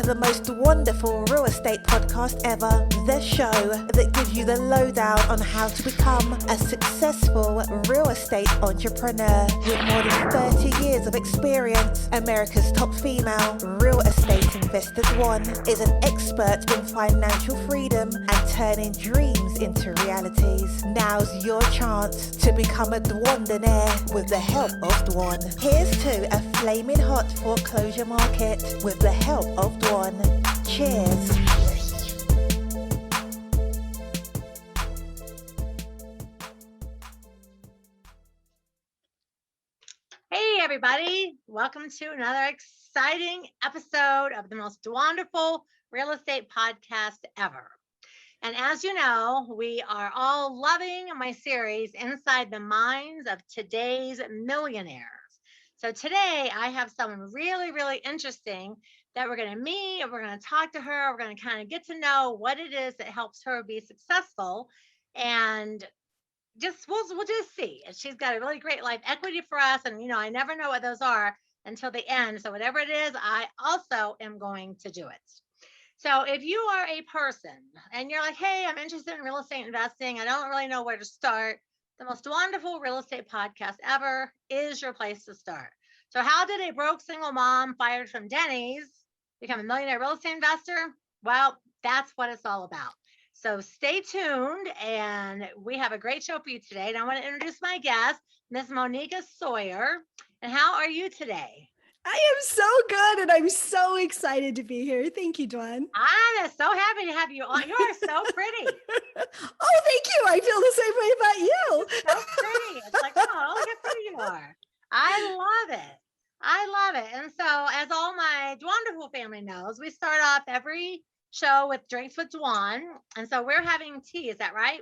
the most wonderful real estate podcast ever. The show that gives you the lowdown on how to become a successful real estate entrepreneur. With more than 30 years of experience, America's top female real estate investor Dwan is an expert in financial freedom and turning dreams into realities. Now's your chance to become a Dwandernaire with the help of Dwan. Here's to a flaming hot foreclosure market with the help of Dwan. Cheers. Hey everybody, welcome to another exciting episode of the most wonderful real estate podcast ever. And as you know, we are all loving my series Inside the Minds of Today's Millionaires. So today I have someone really, really interesting that we're going to meet, and we're going to talk to her. We're going to kind of get to know what it is that helps her be successful, and we'll just see. And she's got a really great life equity for us, and I never know what those are until the end. So whatever it is, I also am going to do it. So if you are a person and you're like, hey, I'm interested in real estate investing, I don't really know where to start, the most wonderful real estate podcast ever is your place to start. So how did a broke single mom fired from Denny's become a millionaire real estate investor? Well, that's what it's all about. So stay tuned, and we have a great show for you today. And I want to introduce my guest, Miss Moneeka Sawyer. And how are you today? I am so good, and I'm so excited to be here. Thank you, Dwan. I'm so happy to have you on. You are so pretty. Oh, thank you. I feel the same way about you. So pretty. It's like, oh, look how pretty you are. I love it. I love it. And so, as all my Dwanderful family knows, we start off every show with drinks with Dwan. And so we're having tea. Is that right?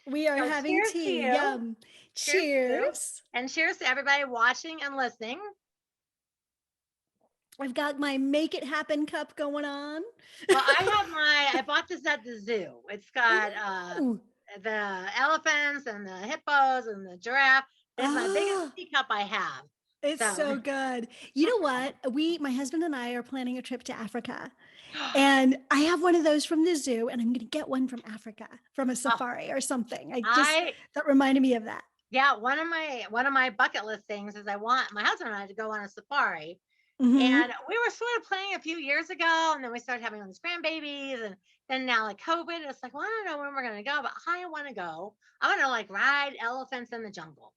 We are having tea. Yum. Cheers. And cheers to everybody watching and listening. I've got my Make It Happen cup going on. Well, I bought this at the zoo. It's got the elephants and the hippos and the giraffe. It's my biggest teacup I have. It's so good. You know what? My husband and I are planning a trip to Africa. And I have one of those from the zoo, and I'm going to get one from Africa, from a safari or something. That reminded me of that. Yeah, one of my bucket list things is I want my husband and I to go on a safari. Mm-hmm. And we were sort of planning a few years ago, and then we started having all these grandbabies, and then now like COVID, it's like, well, I don't know when we're going to go, but I want to go. I want to like ride elephants in the jungle.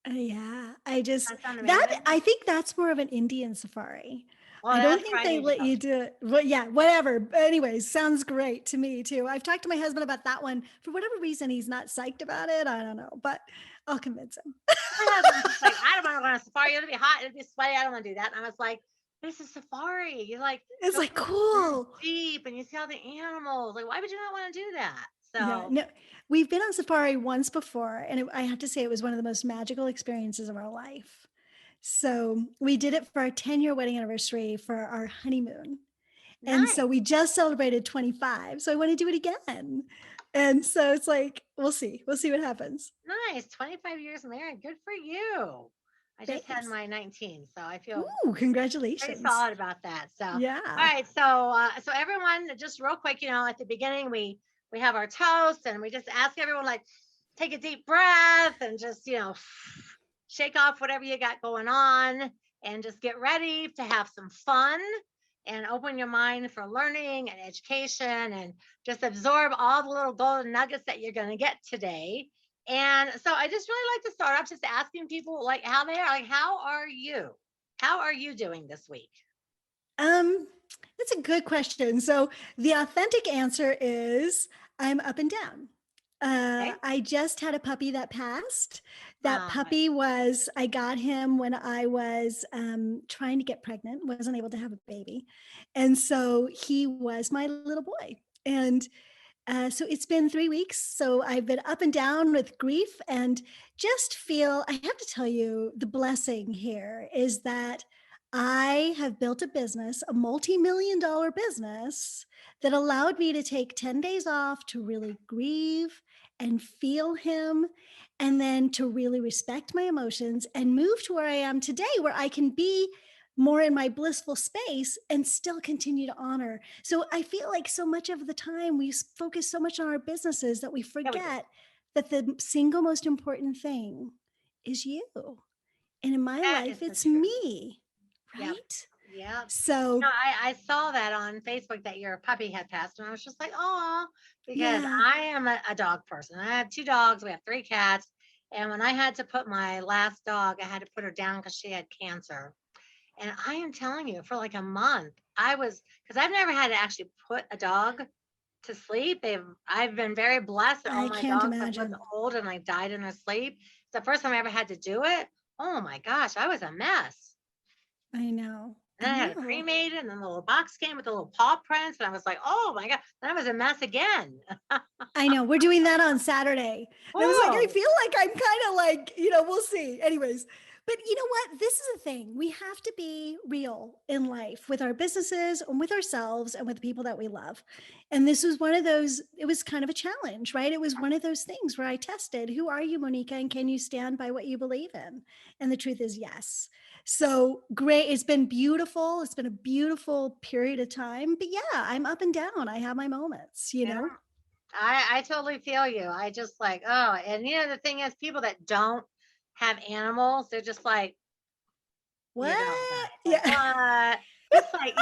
Yeah, I think that's more of an Indian safari. Well, I don't think they let you do it. Well, yeah, whatever. But anyways, sounds great to me too. I've talked to my husband about that one. For whatever reason, he's not psyched about it. I don't know, but I'll convince him. My husband's like, I don't want to go on a safari. It'll be hot. It'll be sweaty. I don't want to do that. And I was like, this is safari. You like, it's like cool. Deep, and you see all the animals. Like, why would you not want to do that? So no, we've been on safari once before, and I have to say it was one of the most magical experiences of our life. So we did it for our 10-year wedding anniversary for our honeymoon. Nice. And so we just celebrated 25. So I want to do it again. And so it's like, we'll see what happens. Nice. 25 years married. Good for you. I just had my 19. So I feel congratulations. Very solid about that. So, yeah. All right. So everyone, just real quick, at the beginning, we have our toast, and we just ask everyone, like, take a deep breath and just, shake off whatever you got going on, and just get ready to have some fun and open your mind for learning and education, and just absorb all the little golden nuggets that you're going to get today. And so I just really like to start off just asking people like how they are, like, how are you? How are you doing this week? That's a good question. So the authentic answer is I'm up and down. Okay. I just had a puppy that passed. That puppy I got him when I was trying to get pregnant, wasn't able to have a baby. And so he was my little boy. And so it's been 3 weeks. So I've been up and down with grief, and just I have to tell you, the blessing here is that I have built a business, a multi-million-dollar business, that allowed me to take 10 days off to really grieve and feel him, and then to really respect my emotions and move to where I am today, where I can be more in my blissful space and still continue to honor. So I feel like so much of the time we focus so much on our businesses that we forget that the single most important thing is you. And in my That life, is it's the truth. me, Yep. right? Yeah. So No, I saw that on Facebook that your puppy had passed, and I was just like, oh, because yeah, I am a dog person. I have 2 dogs, we have 3 cats. And when I had to put my last dog, I had to put her down because she had cancer. And I am telling you, for like a month, because I've never had to actually put a dog to sleep. I've been very blessed that all I my can't dogs have lived imagine. old and like died in their sleep. It's the first time I ever had to do it. Oh my gosh, I was a mess. I know. And then I had it cremated, and then the little box came with the little paw prints, and I was like, oh my God, then I was a mess again. I know. We're doing that on Saturday. And I was like, I Oh, feel like I'm kind of like, we'll see. Anyways, but you know what? This is the thing. We have to be real in life with our businesses and with ourselves and with the people that we love. And this was one of those, it was kind of a challenge, right? It was one of those things where I tested, who are you, Moneeka? And can you stand by what you believe in? And the truth is yes. So great. It's been beautiful. It's been a beautiful period of time. But yeah, I'm up and down. I have my moments, yeah. I totally feel you. I just like, oh, and the thing is, people that don't have animals, they're just like, What? guys, like, Yeah, what? It's like,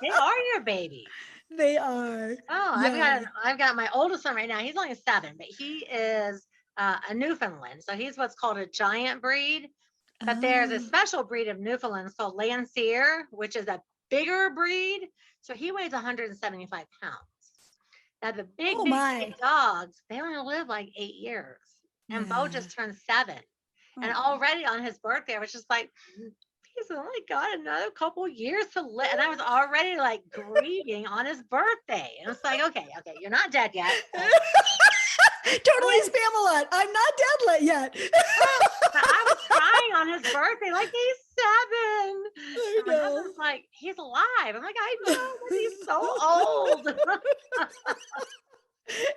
they are your babies. they are. Oh, Yeah. I've got my oldest one right now. He's only 7, but he is a Newfoundland. So he's what's called a giant breed. But there's a Oh, special breed of Newfoundlands called Lancier, which is a bigger breed. So he weighs 175 pounds. Now the oh big my. dogs, they only live like 8 years. And Bo Yeah. just turned 7. And Oh. already on his birthday, I was just like, he's only got another couple years to live. And I was already like grieving on his birthday. And it's like, okay, you're not dead yet. So, Totally Spamalot. I'm not dead yet. I was crying on his birthday, like he's 7. I And my know. husband's like, he's alive. I'm like, I know, but he's so old.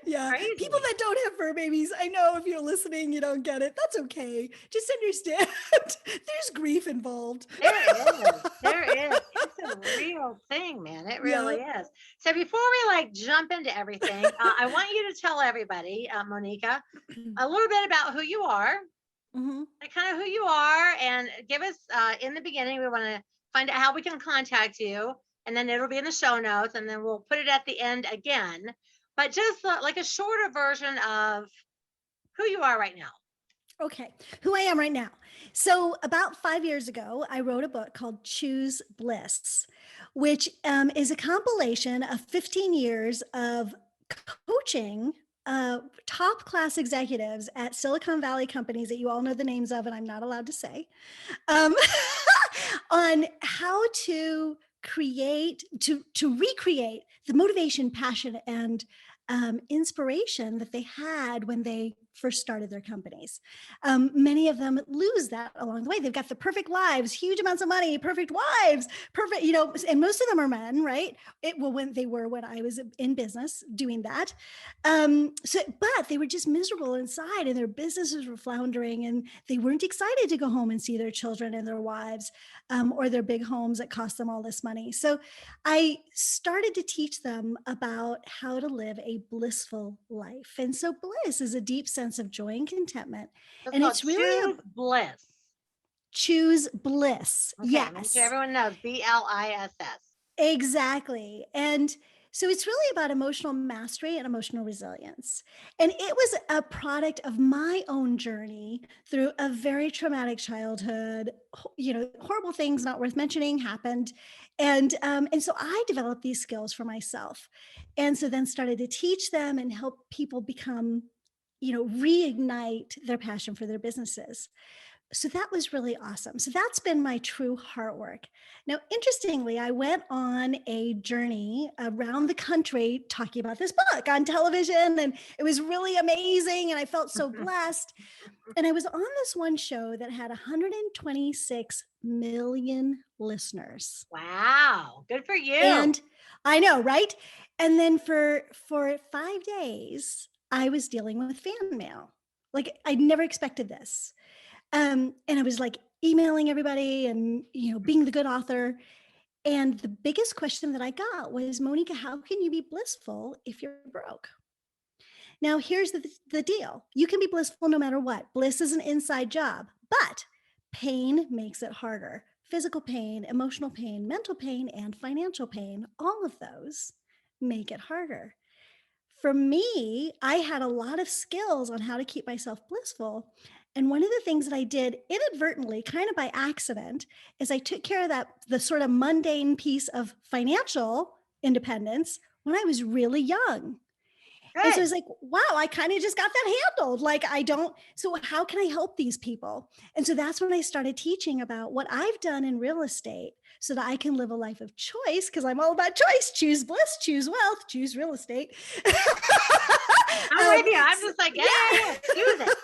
Yeah. People Crazy. that don't have fur babies, I know if you're listening, you don't get it. That's okay. Just understand there's grief involved. There is. There is. It's a real thing, man. It Yeah. really is. So before we like jump into everything, I want you to tell everybody, Moneeka, a little bit about who you are, Mhm. and kind of who you are, and give us in the beginning. We want to find out how we can contact you, and then it'll be in the show notes, and then we'll put it at the end again. But just like a shorter version of who you are right now. Okay, who I am right now. So, about 5 years ago, I wrote a book called Choose Bliss, which is a compilation of 15 years of coaching top class executives at Silicon Valley companies that you all know the names of, and I'm not allowed to say, um, on how to recreate the motivation, passion, and inspiration that they had when they first started their companies. Many of them lose that along the way. They've got the perfect lives, huge amounts of money, perfect wives, perfect, and most of them are men, right? When I was in business doing that. But they were just miserable inside, and their businesses were floundering, and they weren't excited to go home and see their children and their wives, or their big homes that cost them all this money. So I started to teach them about how to live a blissful life. And so bliss is a deep sense of joy and contentment. It's And called it's really Choose Bliss. choose bliss. Okay, make sure Yes, everyone knows BLISS. exactly. And so it's really about emotional mastery and emotional resilience. And it was a product of my own journey through a very traumatic childhood. Horrible things not worth mentioning happened. And so I developed these skills for myself. And so then started to teach them and help people become, reignite their passion for their businesses. So that was really awesome. So that's been my true heart work. Now, interestingly, I went on a journey around the country talking about this book on television, and it was really amazing. And I felt so blessed. And I was on this one show that had 126 million listeners. Wow, good for you. And I know, right? And then for 5 days, I was dealing with fan mail. Like, I never expected this. And I was like emailing everybody and, being the good author. And the biggest question that I got was, Moneeka, how can you be blissful if you're broke? Now, here's the deal. You can be blissful no matter what. Bliss is an inside job, but pain makes it harder. Physical pain, emotional pain, mental pain, and financial pain, all of those make it harder. For me, I had a lot of skills on how to keep myself blissful. And one of the things that I did inadvertently, kind of by accident, is I took care of the sort of mundane piece of financial independence when I was really young. Good. And so I was like, wow, I kind of just got that handled. So how can I help these people? And so that's when I started teaching about what I've done in real estate so that I can live a life of choice, because I'm all about choice. Choose bliss, choose wealth, choose real estate. I'm with you. I'm just like, yeah, choose it.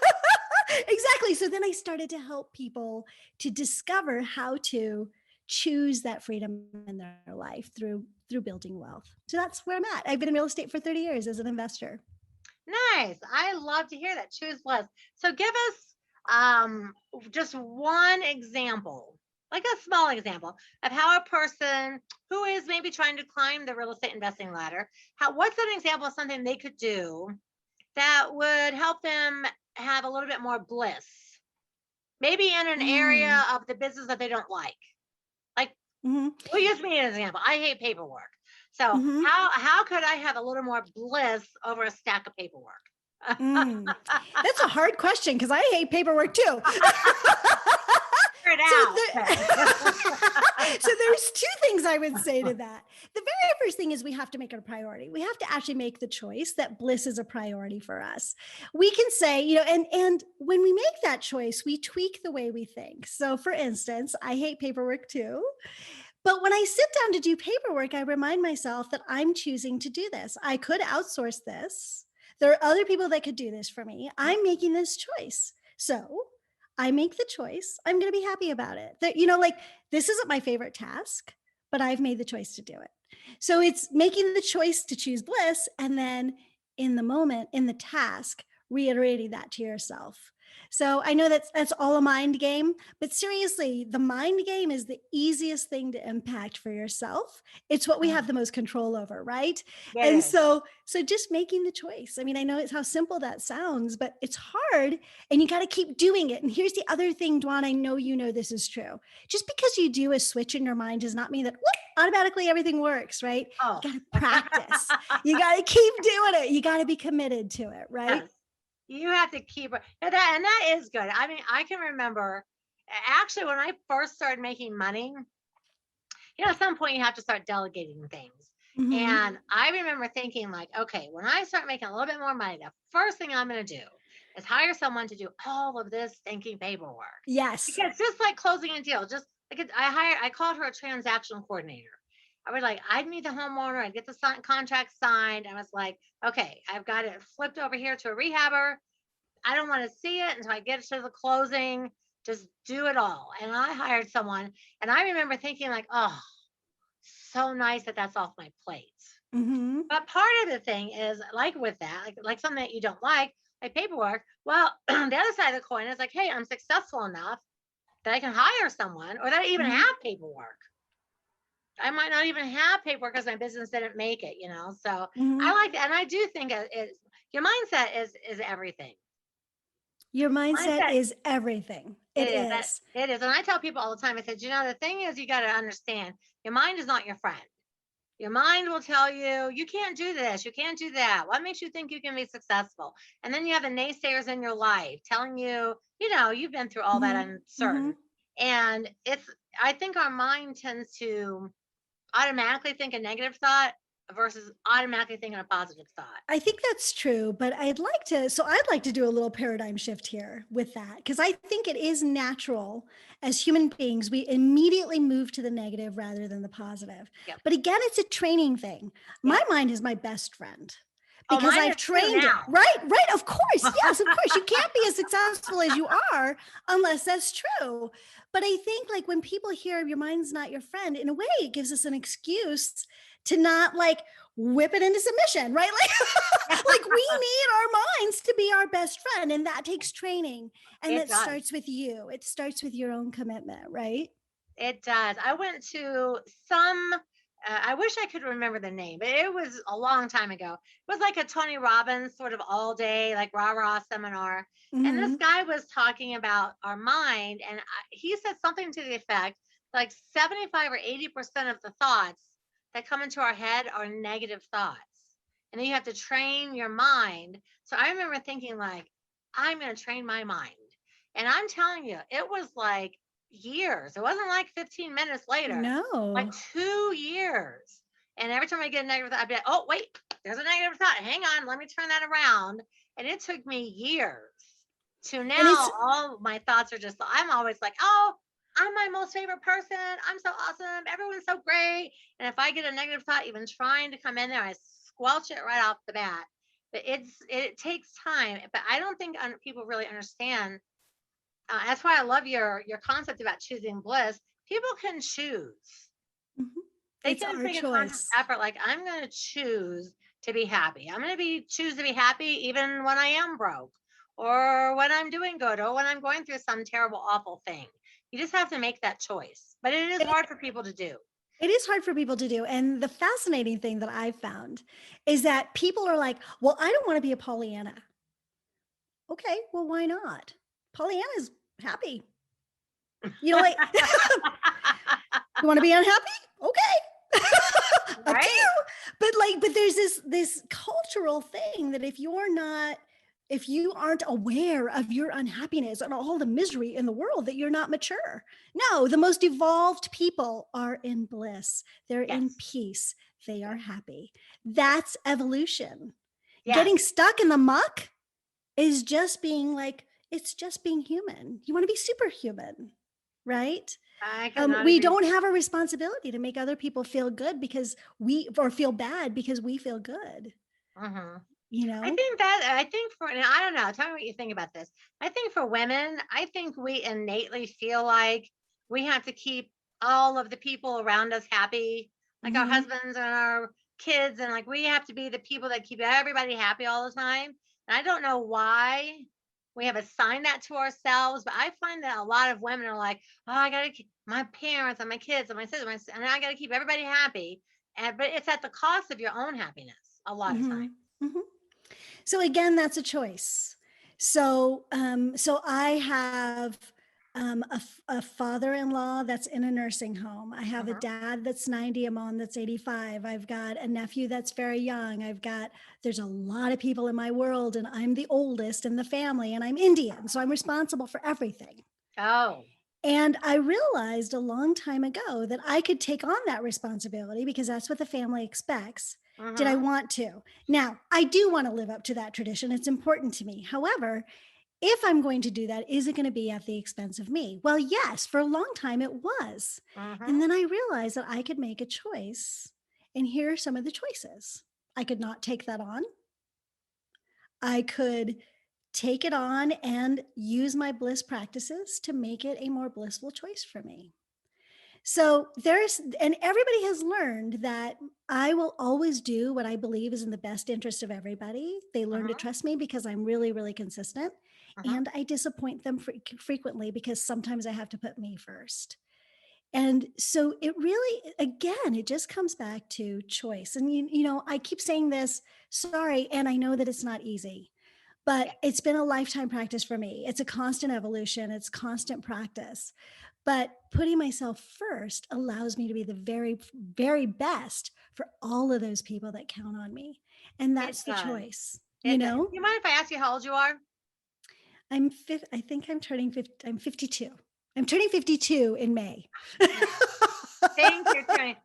Exactly. So then I started to help people to discover how to choose that freedom in their life through building wealth. So that's where I'm at. I've been in real estate for 30 years as an investor. Nice. I love to hear that. Choose bliss. So give us just one example, like a small example of how a person who is maybe trying to climb the real estate investing ladder, what's an example of something they could do that would help them have a little bit more bliss, maybe in an area of the business that they don't like. Well, use me as an example. I hate paperwork. So how could I have a little more bliss over a stack of paperwork? That's a hard question because I hate paperwork too. So there's two things I would say to that. The very first thing is we have to make it a priority. We have to actually make the choice that bliss is a priority for us. We can say, and when we make that choice, we tweak the way we think. So for instance, I hate paperwork too. But when I sit down to do paperwork, I remind myself that I'm choosing to do this. I could outsource this. There are other people that could do this for me. I'm making this choice. So I make the choice. I'm going to be happy about it. This isn't my favorite task, but I've made the choice to do it. So it's making the choice to choose bliss. And then in the moment, in the task, reiterating that to yourself. So I know that's all a mind game, but seriously, the mind game is the easiest thing to impact for yourself. It's what we have the most control over, right? Yeah. And so just making the choice. I mean, I know it's how simple that sounds, but it's hard and you got to keep doing it. And here's the other thing, Dwan, I know this is true. Just because you do a switch in your mind does not mean that automatically everything works, right? Oh. You got to practice. You got to keep doing it. You got to be committed to it, right? Yes. You have to keep it. And that is good. I mean, I can remember actually when I first started making money, at some point you have to start delegating things. And I remember thinking like, okay, when I start making a little bit more money, the first thing I'm going to do is hire someone to do all of this thinking paperwork. Yes. Because just like closing a deal, just like I called her a transaction coordinator. I'd meet the homeowner, I'd get the contract signed. I was like, okay, I've got it flipped over here to a rehabber. I don't want to see it until I get to the closing. Just do it all. And I hired someone. And I remember thinking like, oh, so nice that that's off my plate. But part of the thing is like with that, like something that you don't like paperwork. Well, the other side of the coin is like, hey, I'm successful enough that I can hire someone or that I even have paperwork. I might not even have paperwork because my business didn't make it, So I like that. And I do think your mindset is everything. Your mindset is everything. It is. It is. And I tell people all the time, I said, the thing is, you got to understand your mind is not your friend. Your mind will tell you, you can't do this. You can't do that. What makes you think you can be successful? And then you have the naysayers in your life telling you, you've been through all that uncertain. And I think our mind tends to automatically think a negative thought versus automatically thinking a positive thought. I think that's true, but I'd like to do a little paradigm shift here with that, because I think it is natural as human beings, we immediately move to the negative rather than the positive. Yep. But again, it's a training thing. My mind is my best friend. Because I've trained it. Right. Of course. Yes, of course. You can't be as successful as you are unless that's true. But I think like when people hear your mind's not your friend, in a way, it gives us an excuse to not whip it into submission, right? Like we need our minds to be our best friend, and that takes training. And It that does. starts with you. It starts with your own commitment, right? It does. I went to some, I wish I could remember the name, but it was a long time ago. It was like a Tony Robbins sort of all day, like rah rah seminar. And this Mhm. guy was talking about our mind. And he said something to the effect like 75 or 80% of the thoughts that come into our head are negative thoughts. And then you have to train your mind. So I remember thinking, like, I'm going to train my mind. And I'm telling you, it was like years. It wasn't like 15 minutes later, like No. 2 years. And every time I get a negative thought, I'd be like, oh, wait, there's a negative thought. Hang on, let me turn that around. And it took me years to And it's now all my thoughts are just, I'm always like, oh, I'm my most favorite person. I'm so awesome. Everyone's so great. And if I get a negative thought, even trying to come in there, I squelch it right off the bat. But it takes time. But I don't think people really understand. That's why I love your concept about choosing bliss. People can choose. Mhm. They It's can our take a conscious choice. effort. Like I'm going to choose to be happy. I'm going to choose to be happy even when I am broke, or when I'm doing good, or when I'm going through some terrible, awful thing. You just have to make that choice. But it is hard for people to do. It is hard for people to do. And the fascinating thing that I've found is that people are like, well, I don't want to be a Pollyanna. Okay, well, why not? Pollyanna's happy. You know, like, you want to be unhappy? Okay. Up to Right? you. But there's this cultural thing that if you aren't aware of your unhappiness and all the misery in the world, that you're not mature. No, the most evolved people are in bliss. They're in Yes. peace. They are happy. That's evolution. Yes. Getting stuck in the muck is just being like, it's just being human. You want to be superhuman, right? I could not We agree. don't have a responsibility to make other people feel good or feel bad because we feel good. Mhm. You know? I think for, and I don't know, tell me what you think about this. I think for women, I think we innately feel like we have to keep all of the people around us happy, like our Mhm. husbands and our kids, and like we have to be the people that keep everybody happy all the time. And I don't know why we have assigned that to ourselves, but I find that a lot of women are like, oh, I gotta keep my parents and my kids and my sisters, and I gotta keep everybody happy. But it's at the cost of your own happiness a lot of times. Mhm. Mhm. So again, that's a choice. So I have a father-in-law that's in a nursing home. I have a Mhm. dad that's 90, a mom that's 85. I've got a nephew that's very young. There's a lot of people in my world, and I'm the oldest in the family, and I'm Indian, so I'm responsible for everything. Oh. And I realized a long time ago that I could take on that responsibility because that's what the family expects. Did I Mhm. want to? Now, I do want to live up to that tradition. It's important to me. However, if I'm going to do that, is it going to be at the expense of me? Well, yes, for a long time it was. And Mhm. then I realized that I could make a choice. And here are some of the choices. I could not take that on. I could take it on and use my bliss practices to make it a more blissful choice for me. So and everybody has learned that I will always do what I believe is in the best interest of everybody. They learn to Mhm. trust me because I'm really, really consistent. Mhm. And I disappoint them frequently because sometimes I have to put me first. And so it really, again, it just comes back to choice. And, I keep saying this, sorry, and I know that it's not easy, but Yeah. it's been a lifetime practice for me. It's a constant evolution, it's constant practice. But putting myself first allows me to be the very, very best for all of those people that count on me. And It that's the does. choice, It does. You mind if I ask you how old you are? I think I'm turning 50, I'm 52. I'm turning 52 in May. Thank you, Tony.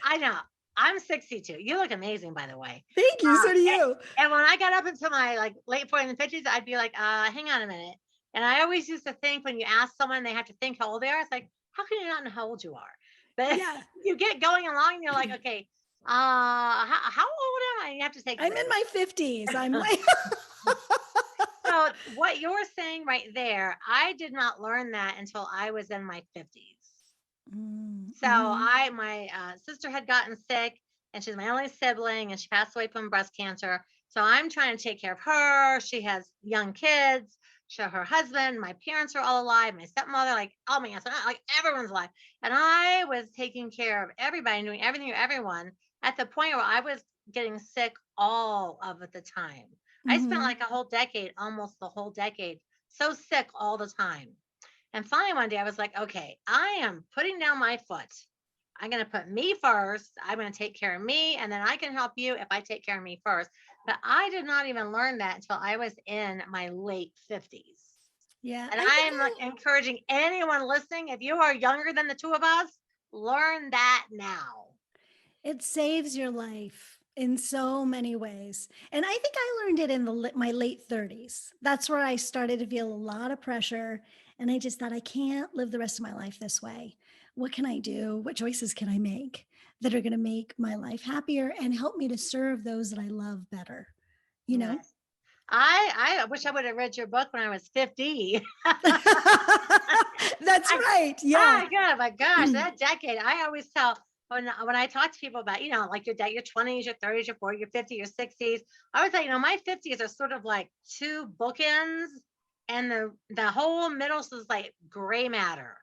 I know. I'm 62. You look amazing, by the way. Thank you. So do And, you. and when I got up into my like late 40s and 50s, I'd be like, hang on a minute. And I always used to think when you ask someone, they have to think how old they are. It's like, how can you not know how old you are? But Yeah. you get going along and you're like, okay, how old am I? You have to take a I'm in break. my 50s. I'm like, So what you're saying right there, I did not learn that until I was in my 50s. So Mhm. my sister had gotten sick, and she's my only sibling, and she passed away from breast cancer. So I'm trying to take care of her. She has young kids. Her husband, my parents are all alive. My stepmother, like all my aunts, like everyone's alive. And I was taking care of everybody and doing everything for everyone at the point where I was getting sick all of the time. I spent like a whole decade, almost the whole decade, so sick all the time. And finally, one day I was like, okay, I am putting down my foot. I'm going to put me first. I'm going to take care of me, and then I can help you if I take care of me first. But I did not even learn that until I was in my late 50s. Yeah. And I'm like encouraging anyone listening, if you are younger than the two of us, learn that now. It saves your life in so many ways. And I think I learned it in my late 30s. That's where I started to feel a lot of pressure. And I just thought, I can't live the rest of my life this way. What can I do? What choices can I make that are going to make my life happier and help me to serve those that I love better? You know? I wish I would have read your book when I was 50. That's right. Yeah. My gosh, that decade. I always tell when I talk to people about, like your 20s, your 30s, your 40s, your 50s, your 60s. I would say, my 50s are sort of like two bookends, and the whole middle is like gray matter.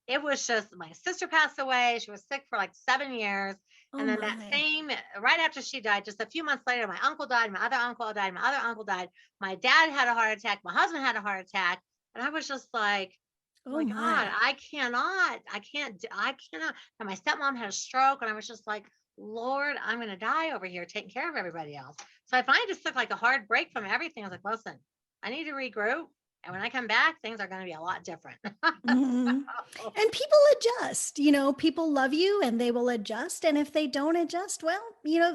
It was just, my sister passed away. She was sick for like 7 years. And then right after she died, just a few months later, my uncle died, my other uncle died, my other uncle died. My dad had a heart attack. My husband had a heart attack. And I was just like, oh my God, I cannot. And my stepmom had a stroke, and I was just like, Lord, I'm going to die over here taking care of everybody else. So I finally just took like a hard break from everything. I was like, listen, I need to regroup. And when I come back, things are going to be a lot different. And people adjust, people love you and they will adjust. And if they don't adjust, well,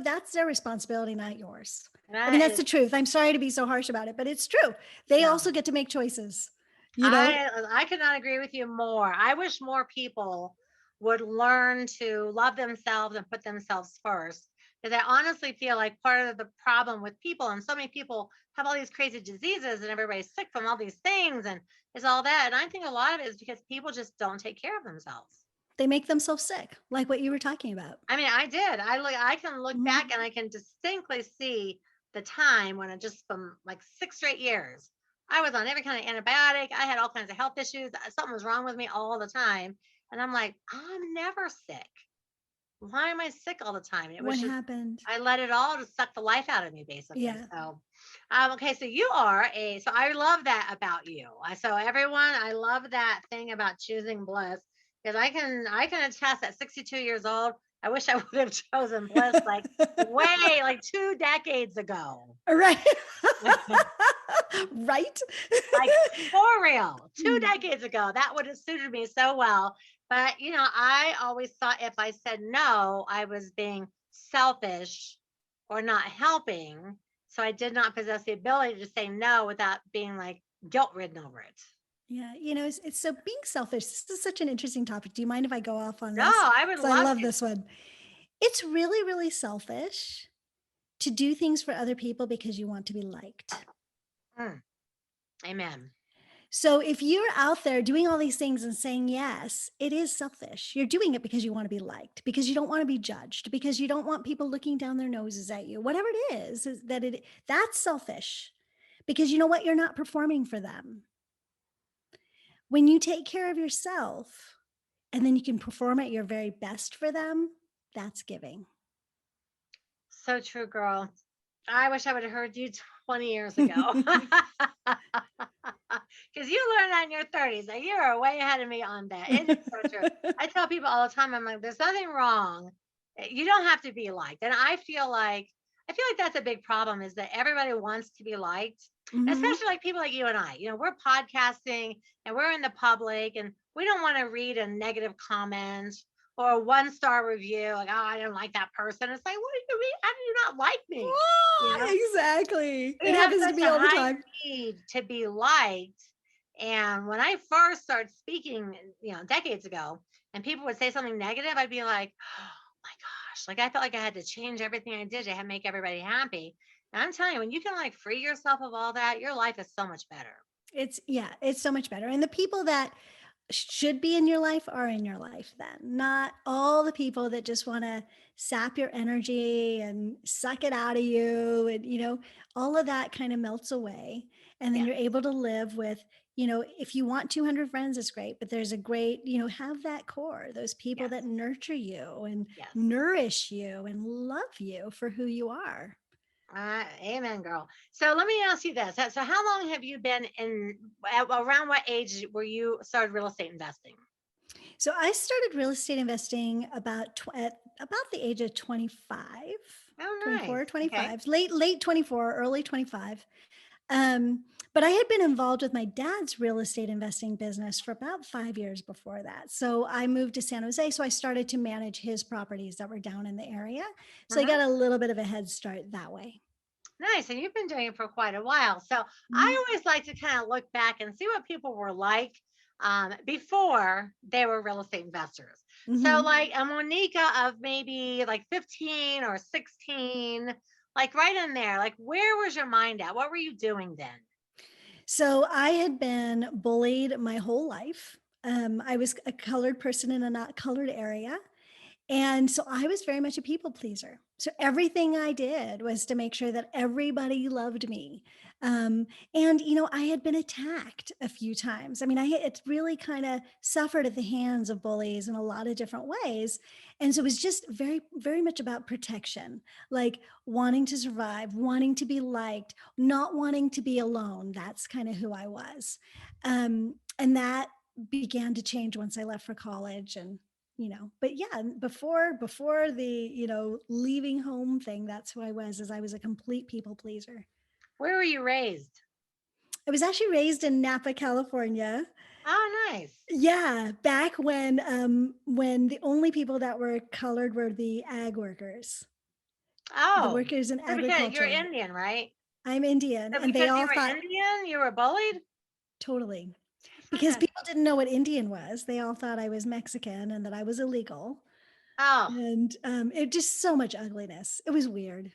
that's their responsibility, not yours. I mean, that's the truth. I'm sorry to be so harsh about it, but it's true. They also get to make choices. I could not agree with you more. I wish more people would learn to love themselves and put themselves first. Because I honestly feel like part of the problem with people, and so many people have all these crazy diseases and everybody's sick from all these things, and it's all that. And I think a lot of it is because people just don't take care of themselves. They make themselves sick, like what you were talking about. I mean, I did. I can look back and I can distinctly see the time when from like 6 straight years, I was on every kind of antibiotic. I had all kinds of health issues. Something was wrong with me all the time. And I'm like, I'm never sick. Why am I sick all the time? And it was what happened? I let it all just suck the life out of me, basically. Yeah. So, okay. So you are so I love that about you. So everyone, I love that thing about choosing bliss, because I can attest at 62 years old, I wish I would have chosen bliss like 2 decades ago. Right. Right. Like for real, 2 decades ago, that would have suited me so well. But, I always thought if I said no, I was being selfish or not helping. So I did not possess the ability to say no without being like guilt ridden over it. Yeah. It's so being selfish. This is such an interesting topic. Do you mind if I go off on this? No, I would love I love this one. It's really, really selfish to do things for other people because you want to be liked. Amen. So if you're out there doing all these things and saying yes, it is selfish. You're doing it because you want to be liked, because you don't want to be judged, because you don't want people looking down their noses at you. Whatever it is that's selfish, because you know what? You're not performing for them. When you take care of yourself and then you can perform at your very best for them, that's giving. So true, girl. I wish I would have heard you 20 years ago. Because you learned that in your 30s. Like, you are way ahead of me on that. It is so true. I tell people all the time, I'm like, there's nothing wrong. You don't have to be liked. And I feel like that's a big problem, is that everybody wants to be liked. Especially like people like you and I. We're podcasting and we're in the public, and we don't want to read a negative comment or a 1-star review, like, oh, I don't like that person. It's like, what do you mean? How do you not like me? Exactly. It happens to me all the time. Need to be liked. And when I first started speaking, decades ago, and people would say something negative, I'd be like, oh my gosh, like I felt like I had to change everything I did to make everybody happy. And I'm telling you, when you can like free yourself of all that, your life is so much better. It's so much better. And the people that should be in your life are in your life then. Not all the people that just want to sap your energy and suck it out of you. And, all of that kind of melts away. And then Yeah. you're able to live with, if you want 200 friends, it's great, but there's a great, have that core, those people Yes. that nurture you and Yes. nourish you and love you for who you are. Amen, girl. So let me ask you this. So how long have you been around what age were you started real estate investing? So I started real estate investing at about the age of 25, Oh, 24, nice. Okay. 25, late 24, early 25. But I had been involved with my dad's real estate investing business for about 5 years before that. So I moved to San Jose. So I started to manage his properties that were down in the area. So I Mhm. got a little bit of a head start that way. Nice. And you've been doing it for quite a while. So Mhm. I always like to kind of look back and see what people were like before they were real estate investors. So, Mhm. like a Moneeka of maybe like 15 or 16, like right in there, like where was your mind at? What were you doing then? So I had been bullied my whole life. I was a colored person in a not colored area. And so I was very much a people pleaser. So everything I did was to make sure that everybody loved me. And, I had been attacked a few times. I mean, it's really kind of suffered at the hands of bullies in a lot of different ways. And so it was just very, very much about protection, like wanting to survive, wanting to be liked, not wanting to be alone. That's kind of who I was. And that began to change once I left for college and but yeah, before the leaving home thing, that's who I was. As I was a complete people pleaser. Where were you raised? I was actually raised in Napa, California. Oh, nice. Yeah, back when the only people that were colored were the ag workers, the Oh, workers in so because you're agriculture. Indian, right? I'm Indian, So and they because you all were thought Indian, you were bullied? totally, I find because that. people didn't know what Indian was. They all thought I was Mexican and that I was illegal, Oh, and it just so much ugliness. It was weird.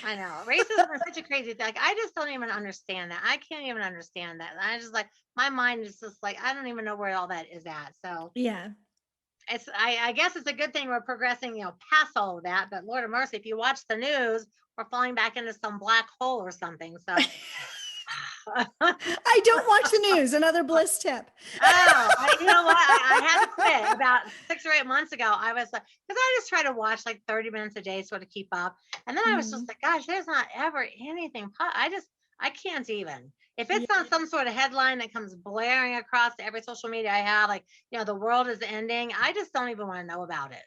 I know. Racism is such a crazy thing. Like, I just don't even understand that. I can't even understand that. I just like my mind is just like I don't even know where all that is at. So Yeah. I guess it's a good thing we're progressing, past all of that. But Lord of mercy, if you watch the news, we're falling back into some black hole or something. So I don't watch the news. Another Bliss tip. Oh, you know what? I had to quit about 6 or 8 months ago. I was like, because I just try to watch like 30 minutes a day, sort of keep up. And then I was just Mhm. like, gosh, there's not ever anything. I can't even. If it's Yeah, not some sort of headline that comes blaring across every social media I have, like, the world is ending, I just don't even want to know about it.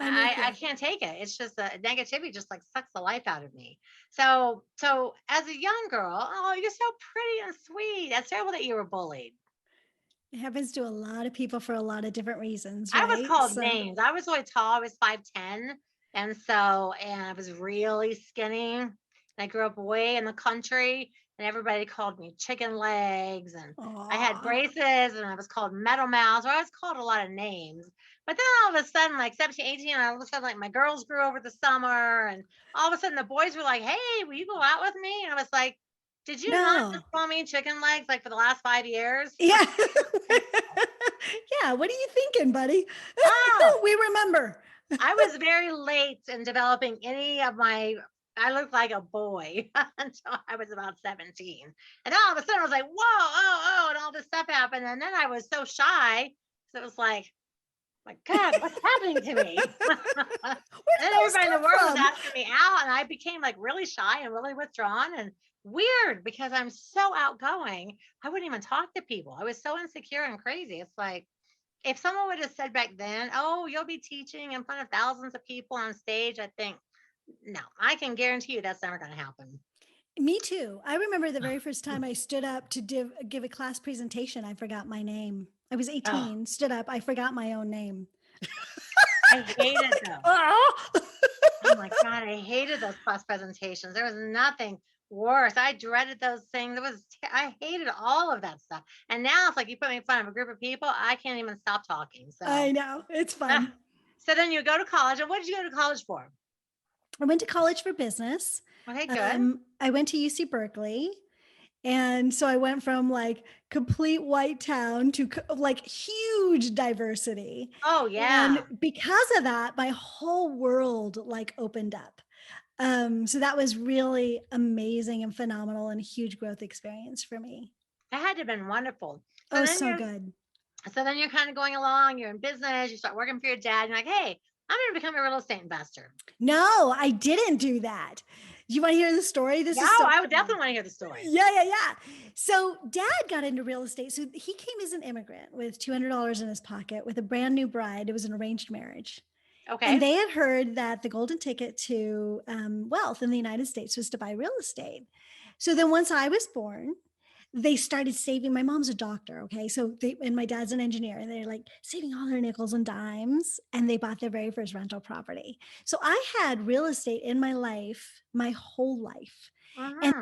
I'm with I you. can't take it. It's just negativity just like sucks the life out of me. So as a young girl, oh, you're so pretty and sweet. That's terrible that you were bullied. It happens to a lot of people for a lot of different reasons, I was right? called So, names. I was really tall. I was 5'10", and I was really skinny. And I grew up way in the country, and everybody called me chicken legs. And I had aw. braces, and I was called metal mouth. Or I was called a lot of names. But then all of a sudden, like 17, 18, all of a sudden, like my girls grew over the summer, and all of a sudden the boys were like, "Hey, will you go out with me?" And I was like, "Did you not just No. call me chicken legs like for the last 5 years?" Yeah. Yeah. What are you thinking, buddy? Oh, We remember. I was very late in developing any of my. I looked like a boy until I was about 17. And all of a sudden I was like, whoa, oh, and all this stuff happened. And then I was so shy. So it was like, my God, what's happening to me? And Where then did this everybody in the come world was from? asking me out, and I became like really shy and really withdrawn and weird because I'm so outgoing. I wouldn't even talk to people. I was so insecure and crazy. It's like, if someone would have said back then, "Oh, you'll be teaching in front of thousands of people on stage," I think, no, I can guarantee you that's never going to happen. Me too. I remember the very first time I stood up to give a class presentation, I forgot my name. I was Oh, 18, stood up, I forgot my own name. I hated Like, them. oh. Oh my God, I hated those class presentations. There was nothing worse. I dreaded those things. I hated all of that stuff. And now it's like you put me in front of a group of people, I can't even stop talking. I So, know. It's ah. fun. So then you go to college. And what did you go to college for? I went to college for business. Okay, good. I went to UC Berkeley. And so I went from like complete white town to like huge diversity. Oh, yeah. And because of that, my whole world like opened up. So that was really amazing and phenomenal and a huge growth experience for me. That had to have been wonderful. Oh, so good. So then you're kind of going along, you're in business, you start working for your dad, you're like, hey, I'm going to become a real estate investor. No, I didn't do that. You want to hear the story? This is so I would fun. definitely want to hear the story. Yeah. So dad got into real estate. So he came as an immigrant with $200 in his pocket with a brand new bride. It was an arranged marriage. Okay. And they had heard that the golden ticket to wealth in the United States was to buy real estate. So then once I was born, they started saving. My mom's a doctor. Okay. So and my dad's an engineer, and they're like saving all their nickels and dimes, and they bought their very first rental property. So I had real estate in my life, my whole life. And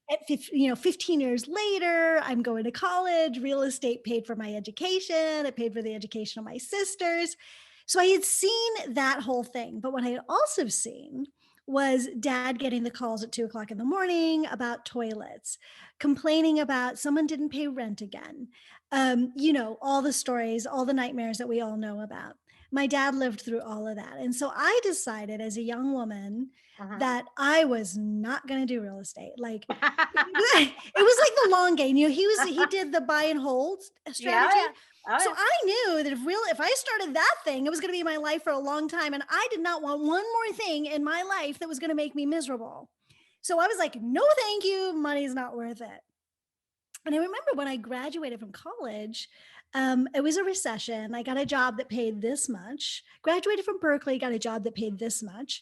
at 15 years later, I'm going to college. Real estate paid for my education. It paid for the education of my sisters. So I had seen that whole thing. But what I had also seen was dad getting the calls at 2:00 in the morning about toilets, complaining about someone didn't pay rent again. All the stories, all the nightmares that we all know about. My dad lived through all of that. And so I decided as a young woman that I was not going to do real estate. Like it was like the long game. He did the buy and hold strategy. Yeah. Oh, so I knew that if I started that thing, it was going to be my life for a long time. And I did not want one more thing in my life that was going to make me miserable. So I was like, no, thank you. Money's not worth it. And I remember when I graduated from college, it was a recession. I got a job that paid this much. Graduated from Berkeley, got a job that paid this much.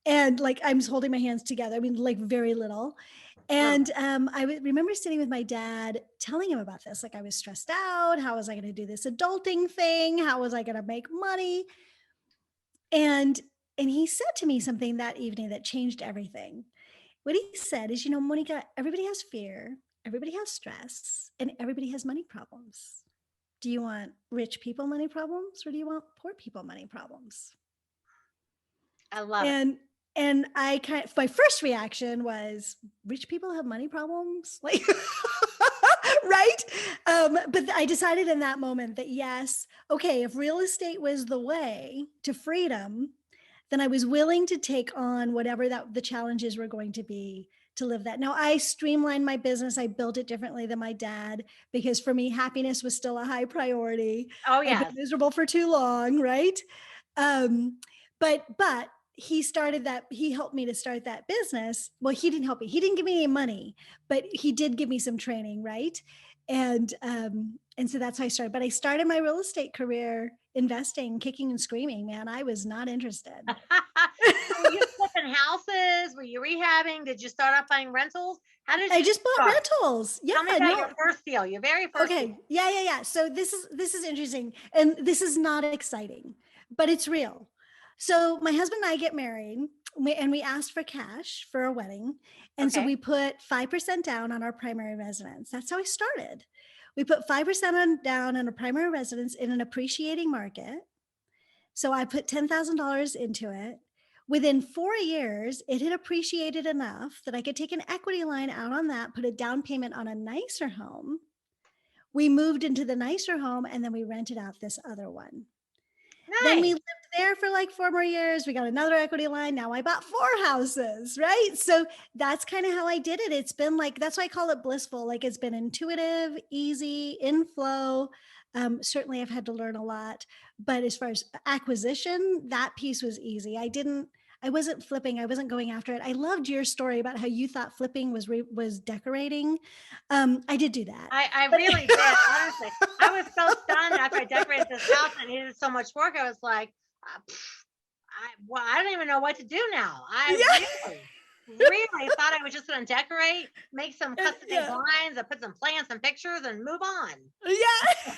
And like, I'm just holding my hands together. I mean, like very little. And I remember sitting with my dad, telling him about this. Like I was stressed out. How was I going to do this adulting thing? How was I going to make money? And he said to me something that evening that changed everything. What he said is, Moneeka, everybody has fear, everybody has stress, and everybody has money problems. Do you want rich people money problems, or do you want poor people money problems? I love it. And my first reaction was, rich people have money problems, like, right? But I decided in that moment that yes, okay, if real estate was the way to freedom, then I was willing to take on whatever the challenges were going to be to live that. Now I streamlined my business. I built it differently than my dad, because for me, happiness was still a high priority. Oh yeah. I've been miserable for too long, right? But he helped me to start that business. Well, he didn't help me. He didn't give me any money, but he did give me some training, right? And so that's how I started. But I started my real estate career investing, kicking and screaming, man. I was not interested. Were you flipping houses? Were you rehabbing? Did you start off buying rentals? How did you I just bought rentals. Yeah. Tell me about your first deal, your very first deal. Yeah. So this is interesting. And this is not exciting, but it's real. So my husband and I get married, and we asked for cash for a wedding. And so we put 5% down on our primary residence. That's how I started. We put 5% down on a primary residence in an appreciating market. So I put $10,000 into it. Within 4 years, it had appreciated enough that I could take an equity line out on that, put a down payment on a nicer home. We moved into the nicer home, and then we rented out this other one. Nice. Then we lived there for like 4 more years. We got another equity line. Now I bought 4 houses, right? So that's kind of how I did it. It's been like, that's why I call it blissful. Like it's been intuitive, easy, in flow. Certainly I've had to learn a lot, but as far as acquisition, that piece was easy. I wasn't flipping. I wasn't going after it. I loved your story about how you thought flipping was decorating. I did do that. I really did, honestly. I was so stunned after I decorated this house and it needed so much work. I was like, I don't even know what to do now. Really thought I was just going to decorate, make some custom blinds, and put some plants and pictures and move on. Yeah.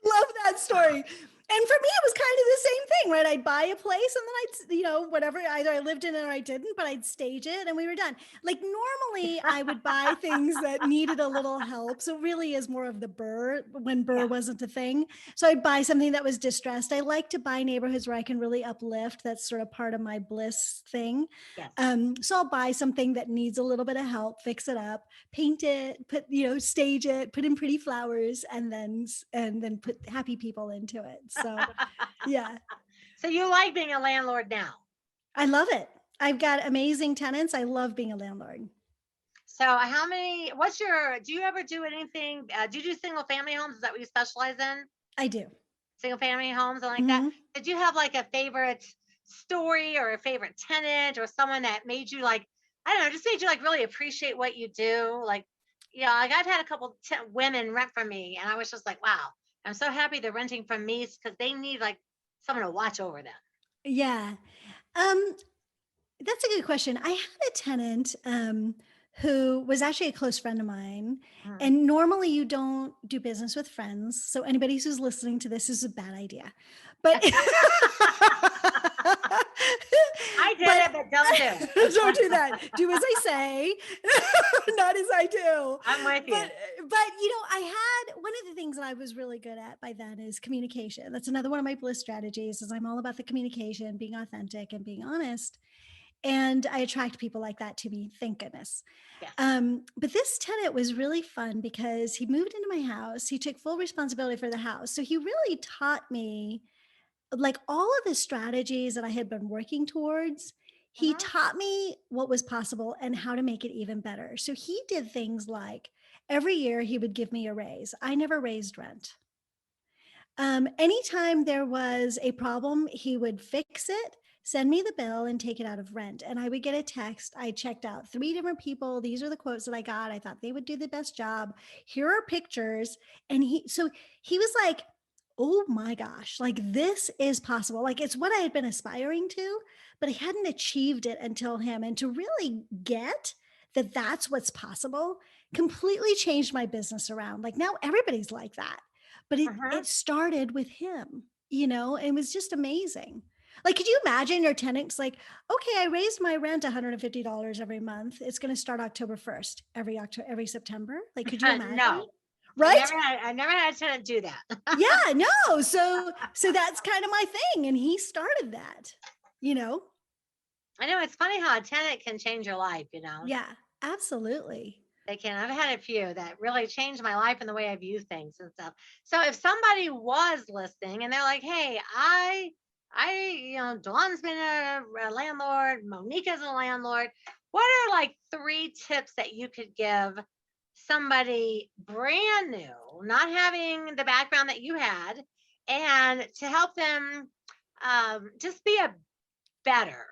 Love that story. And for me, it was kind of the same thing, right? I'd buy a place and then I'd, whatever, either I lived in it or I didn't, but I'd stage it and we were done. Like normally I would buy things that needed a little help. So it really is more of the burr when burr wasn't a thing. So I'd buy something that was distressed. I like to buy neighborhoods where I can really uplift. That's sort of part of my bliss thing. Yes. So I'll buy something that needs a little bit of help, fix it up, paint it, put, stage it, put in pretty flowers, and then put happy people into it. So yeah. So you like being a landlord now? I love it. I've got amazing tenants. I love being a landlord. So do you ever do anything? Do you do single family homes? Is that what you specialize in? I do. Single family homes and like that. Did you have like a favorite story or a favorite tenant or someone that made you like, I don't know, just made you like really appreciate what you do? Like, like I've had a couple women rent from me and I was just like, wow, I'm so happy they're renting from me because they need like someone to watch over them. Yeah. That's a good question. I had a tenant who was actually a close friend of mine. And normally you don't do business with friends. So anybody who's listening to this is a bad idea. But I did it, but don't do it. Don't do that. Do as I say, not as I do. I'm with you. But I had one of the things that I was really good at by then is communication. That's another one of my bliss strategies is I'm all about the communication, being authentic and being honest. And I attract people like that to me, thank goodness. Yes. But this tenant was really fun because he moved into my house. He took full responsibility for the house. So he really taught me like all of the strategies that I had been working towards. He taught me what was possible and how to make it even better. So he did things like every year he would give me a raise. I never raised rent. Anytime there was a problem, he would fix it, send me the bill and take it out of rent. And I would get a text. I checked out 3 different people. These are the quotes that I got. I thought they would do the best job. Here are pictures. And he was like, oh my gosh, like this is possible. Like it's what I had been aspiring to, but I hadn't achieved it until him. And to really get that that's what's possible completely changed my business around. Like now everybody's like that, but it started with him, it was just amazing. Like, could you imagine your tenant's like, okay, I raised my rent $150 every month. It's going to start October 1st, every September. Like, could you imagine? No. Right? I never had a tenant do that. Yeah, no. So that's kind of my thing. And he started that, I know it's funny how a tenant can change your life, Yeah, absolutely. They can. I've had a few that really changed my life and the way I view things and stuff. So if somebody was listening and they're like, hey, Dwan's been a landlord, Moneeka's a landlord. What are like 3 tips that you could give somebody brand new, not having the background that you had, and to help them just be a better,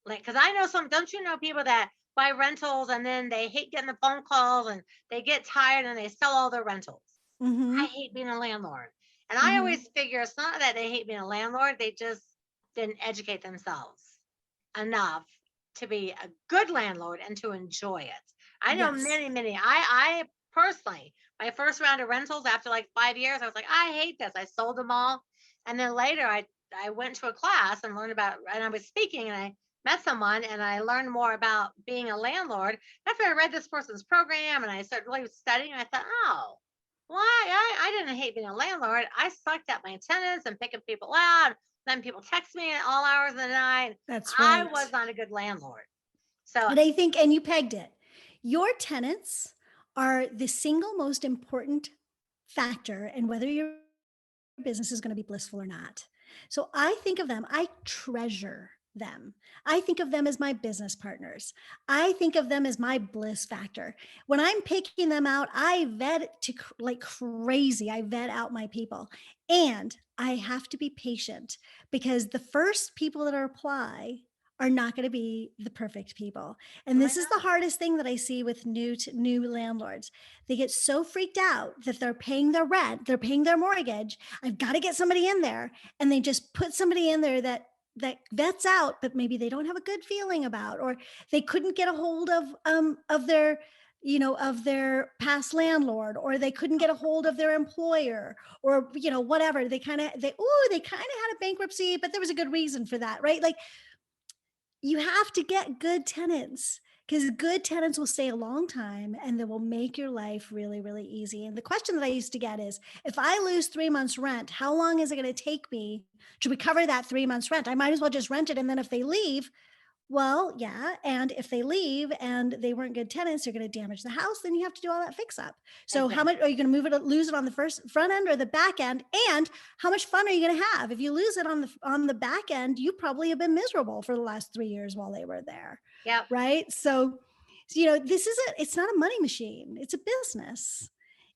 like, because I know don't you know people that buy rentals and then they hate getting the phone calls and they get tired and they sell all their rentals. I hate being a landlord. And I always figure it's not that they hate being a landlord, they just didn't educate themselves enough to be a good landlord and to enjoy it. I know many. I personally, my first round of rentals after like 5 years, I was like, I hate this. I sold them all. And then later I went to a class and learned about, and I was speaking and I met someone and I learned more about being a landlord. After I read this person's program and I started really studying, I thought, oh, I didn't hate being a landlord. I sucked at my tenants and picking people out. Then people text me at all hours of the night. That's right. I was not a good landlord. So, and I think, and you pegged it. Your tenants are the single most important factor in whether your business is going to be blissful or not. So I think of them, I treasure them. I think of them as my business partners. I think of them as my bliss factor. When I'm picking them out, I vet to like crazy. I vet out my people. And I have to be patient because the first people that apply are not going to be the perfect people. And this is the hardest thing that I see with new landlords. They get so freaked out that they're paying their rent, they're paying their mortgage. I've got to get somebody in there. And they just put somebody in there that vets out, but maybe they don't have a good feeling about, or they couldn't get a hold of their of their past landlord, or they couldn't get a hold of their employer, or, whatever. They kind of had a bankruptcy, but there was a good reason for that, right? Like, you have to get good tenants, because good tenants will stay a long time and they will make your life really, really easy. And the question that I used to get is, if I lose 3 months rent, how long is it going to take me to recover that 3 months rent? I might as well just rent it. And then if they leave, well, yeah. And if they leave and they weren't good tenants, they're going to damage the house. Then you have to do all that fix up. So how much are you going to lose it on the front end or the back end? And how much fun are you going to have? If you lose it on the back end, you probably have been miserable for the last 3 years while they were there. Yeah. Right. So, it's not a money machine. It's a business.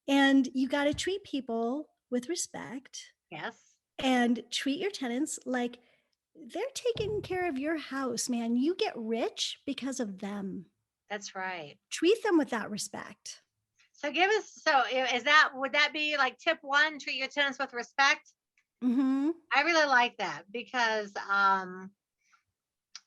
And you got to treat people with respect. Yes. And treat your tenants like they're taking care of your house, man. You get rich because of them. That's right. Treat them with that respect. So would that be like tip 1, treat your tenants with respect? Mm-hmm. I really like that, because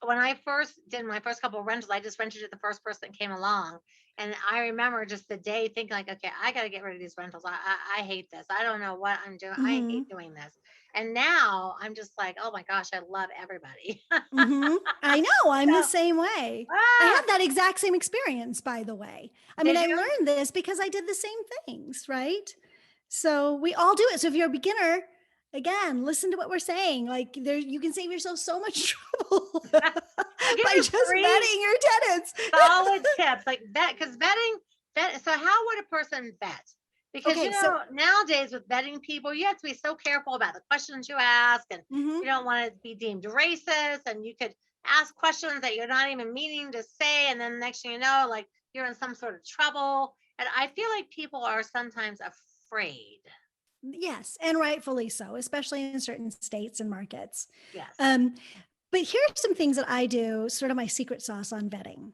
when I first did my first couple of rentals, I just rented to the first person that came along. And I remember just the day thinking like, okay, I got to get rid of these rentals. I hate this. I don't know what I'm doing. Mm-hmm. I hate doing this. And now I'm just like, oh my gosh, I love everybody. Mm-hmm. I know. I'm the same way. I had that exact same experience, by the way. I mean, I learned this because I did the same things, right? So we all do it. So if you're a beginner, again, listen to what we're saying. Like, you can save yourself so much trouble by just vetting your tenants. Solid tips, like because vetting. So how would a person vet? Because nowadays with vetting people, you have to be so careful about the questions you ask, and you don't want to be deemed racist, and you could ask questions that you're not even meaning to say, and then next thing you know, like, you're in some sort of trouble. And I feel like people are sometimes afraid. Yes, and rightfully so, especially in certain states and markets. Yes. But here are some things that I do, sort of my secret sauce on vetting.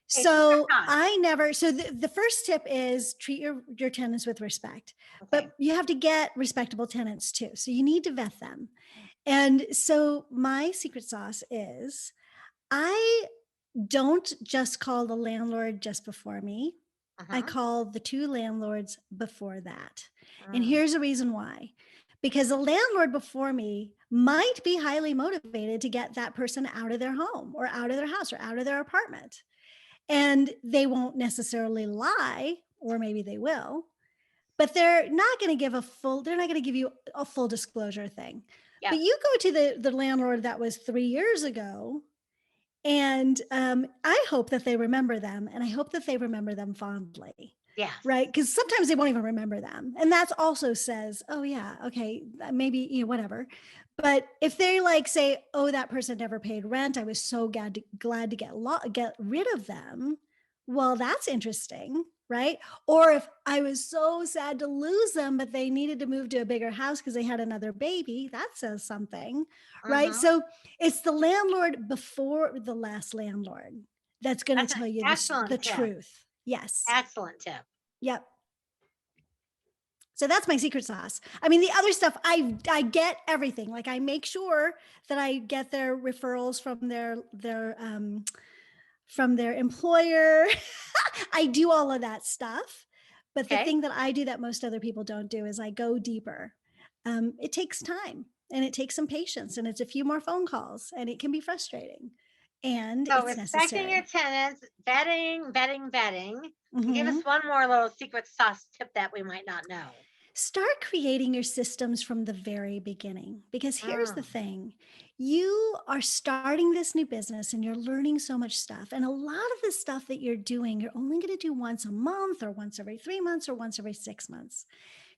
So the first tip is treat your tenants with respect, but you have to get respectable tenants too. So you need to vet them. And so my secret sauce is, I don't just call the landlord just before me. I call the 2 landlords before that. And here's the reason why. Because the landlord before me might be highly motivated to get that person out of their home or out of their house or out of their apartment. And they won't necessarily lie, or maybe they will, but they're not going to give you a full disclosure thing. Yep. But you go to the landlord that was 3 years ago, and I hope that they remember them, and I hope that they remember them fondly. Yeah. Right. Because sometimes they won't even remember them. And that also says, oh yeah, okay, maybe, whatever. But if they say, oh, that person never paid rent, I was so glad to get rid of them. Well, that's interesting, right? Or if I was so sad to lose them, but they needed to move to a bigger house because they had another baby, that says something, right? So it's the landlord before the last landlord that's going to tell you the truth. Yes. Excellent tip. Yep. So that's my secret sauce. I mean, the other stuff, I get everything. Like, I make sure that I get their referrals from their employer. I do all of that stuff. But the thing that I do that most other people don't do is I go deeper. It takes time, and it takes some patience, and it's a few more phone calls, and it can be frustrating. And so it's respecting necessary. your tenants, vetting. Give us one more little secret sauce tip that we might not know. Start creating your systems from the very beginning, because here's the thing. You are starting this new business and you're learning so much stuff. And a lot of the stuff that you're doing, you're only going to do once a month, or once every 3 months, or once every 6 months.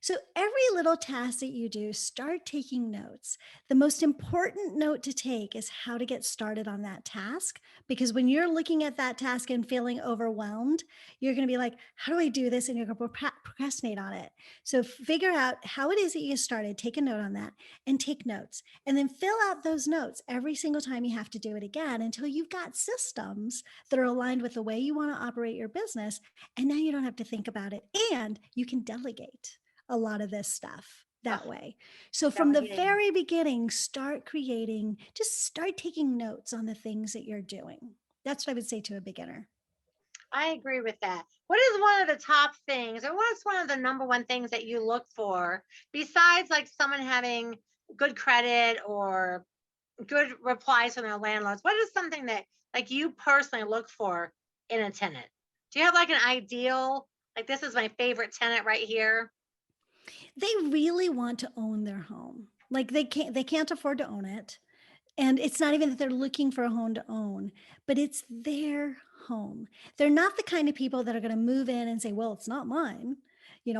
So every little task that you do, start taking notes. The most important note to take is how to get started on that task. Because when you're looking at that task and feeling overwhelmed, you're going to be like, how do I do this? And you're going to procrastinate on it. So figure out how it is that you started, take a note on that, and take notes. And then fill out those notes every single time you have to do it again, until you've got systems that are aligned with the way you want to operate your business. And now you don't have to think about it, and you can delegate a lot of this stuff that way. So from the very beginning, start taking notes on the things that you're doing. That's what I would say to a beginner. I agree with that. What is one of the top things, or what's one of the number one things that you look for besides like someone having good credit or good replies from their landlords? What is something that like you personally look for in a tenant? Do you have like an ideal, like this is my favorite tenant right here? They really want to own their home. Like they can't afford to own it. And it's not even that they're looking for a home to own, but it's their home. They're not the kind of people that are going to move in and say, well, it's not mine.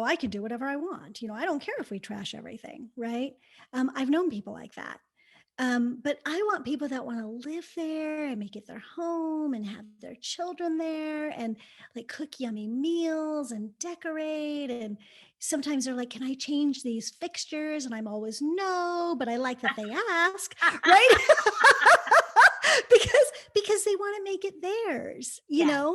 I can do whatever I want. I don't care if we trash everything, right? I've known people like that. But I want people that want to live there and make it their home and have their children there and like cook yummy meals and decorate. And sometimes they're like, can I change these fixtures? And I'm always no, but I like that they ask, right? because they want to make it theirs, Yeah.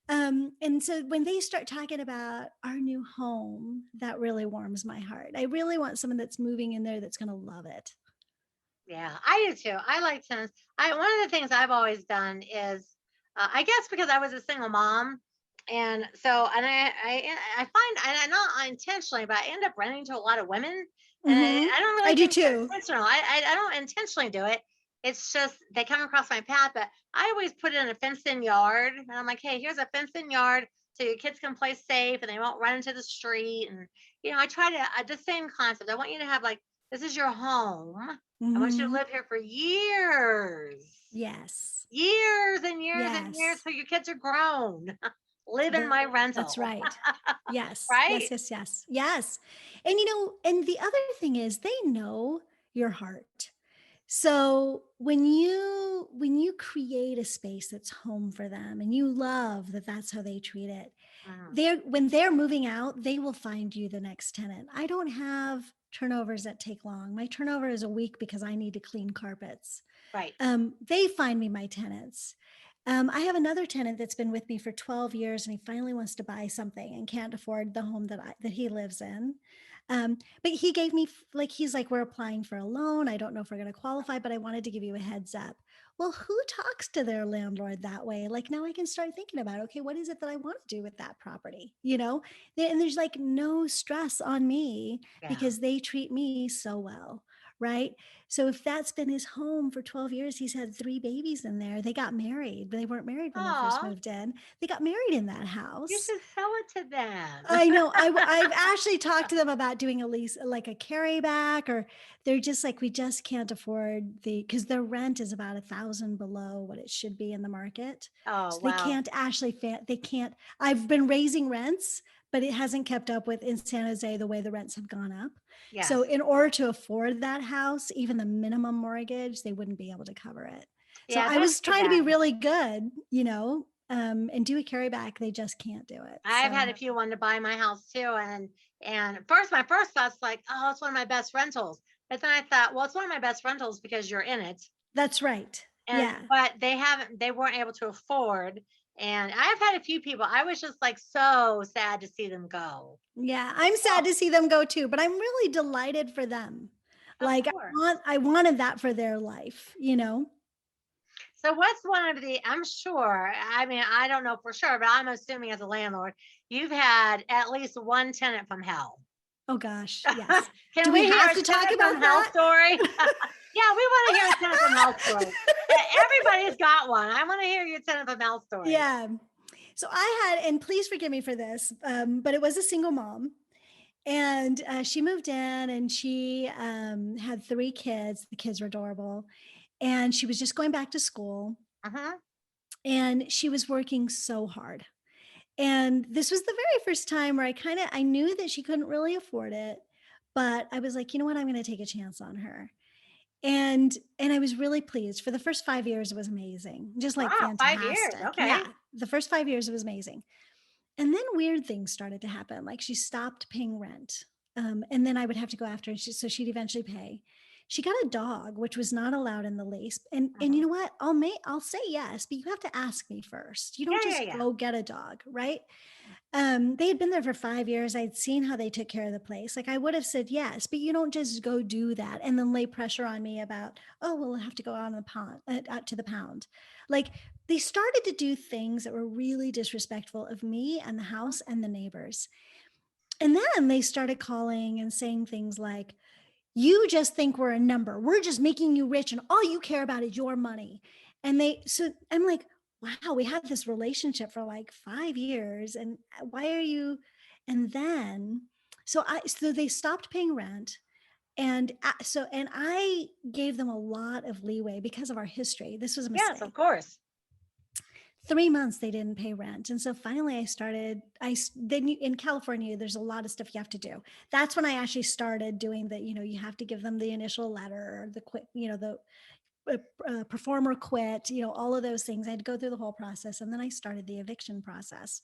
and so when they start talking about our new home, that really warms my heart. I really want someone that's moving in there that's going to love it. Yeah, I do too. I like tennis. One of the things I've always done is, I guess because I was a single mom, and so and I find, and I not intentionally, but I end up renting to a lot of women, and Mm-hmm. I don't I really do think it's too. intentional. I don't intentionally do it. It's just they come across my path, but I always put it in a fenced-in yard, and I'm like, hey, here's a fenced-in yard so your kids can play safe and they won't run into the street, and I try to the same concept. I want you to have like this is your home. I want you to Mm-hmm. live here for years, Yes. years and years and years Yes. till your kids are grown. Live in my That's rental, right. Yes. right? Yes. Yes. Yes. Yes. And and the other thing is they know your heart. So when you create a space that's home for them and you love that that's how they treat it, Mhm. when they're moving out, they will find you the next tenant. I don't have turnovers that take long. My turnover is a week because I need to clean carpets. Right. They find me my tenants. I have another tenant that's been with me for 12 years and he finally wants to buy something and can't afford the home that he lives in. But he gave me he's like, we're applying for a loan. I don't know if we're going to qualify, but I wanted to give you a heads up. Well, who talks to their landlord that way? Like now I can start thinking about, okay, what is it that I want to do with that property? And there's like no stress on me Yeah. because they treat me so well. Right. So if that's been his home for 12 years, he's had 3 babies in there. They got married, but they weren't married when they first Oh, moved in. They got married in that you house. should sell it to them. I know. I've actually talked to them about doing a lease, like a carry back, or they're just like, we just can't afford because their rent is about 1,000 below what it should be in the market. Oh, So they wow. can't actually, they can't, I've been raising rents, but it hasn't kept up with in San Jose the way the rents have gone up. So Yes. in order to afford that house, even the minimum mortgage, they wouldn't be able to cover it. So Yeah, I that's was too trying to be bad. really good, and do a carry back. They just can't do it. I've had So a few want to buy my house too, and first my first thought's like, oh, it's one of my best rentals. But then I thought, well, it's one of my best rentals because you're in it. that's right. And Yeah. but they weren't able to afford. And I've had a few people, I was just like so sad to see them go. Yeah. I'm sad Oh, to see them go too, but I'm really delighted for them. of Like course. I wanted that for their life. So what's one of the, I'm sure, I mean, I don't know for sure, but I'm assuming as a landlord, you've had at least one tenant from hell. Oh gosh. Yes. Can Do we we hear have a to talk tenant from about hell that? story? Yeah, we want to hear a tenant from hell story. Everybody's got one. I want to hear your tenant from hell story. Yeah. So I had, and please forgive me for this, but it was a single mom. And she moved in and she had 3 kids. The kids were adorable. And she was just going back to school Uh-huh. and she was working so hard. And this was the very first time where I knew that she couldn't really afford it, but I was like, you know what, I'm going to take a chance on her. And I was really pleased. For the first 5 years, it was amazing, just like Wow, 5 years. fantastic. Yeah, Okay. the first 5 years, it was amazing. And then weird things started to happen, like she stopped paying rent. And then I would have to go after her, so she'd eventually pay. she got a dog, which was not allowed in the lease. And you know what? I'll say yes, but you have to ask me first. You don't just go get a dog, right? They had been there for 5 years. I'd seen how they took care of the place. Like I would have said yes, but you don't just go do that and then lay pressure on me about, oh, we'll have to go out on the pound, out to the pound. Like they started to do things that were really disrespectful of me and the house and the neighbors. And then they started calling and saying things like, you just think we're a number. We're just making you rich and all you care about is your money. So I'm like, wow, we had this relationship for like 5 years and why are you? And then, so they stopped paying rent. And I gave them a lot of leeway because of our history. This was a mistake. Yes, of course. 3 months they didn't pay rent. And so finally in California, there's a lot of stuff you have to do. That's when I actually started doing you have to give them the initial letter, the quit, the performer quit, all of those things. I had to go through the whole process. And then I started the eviction process.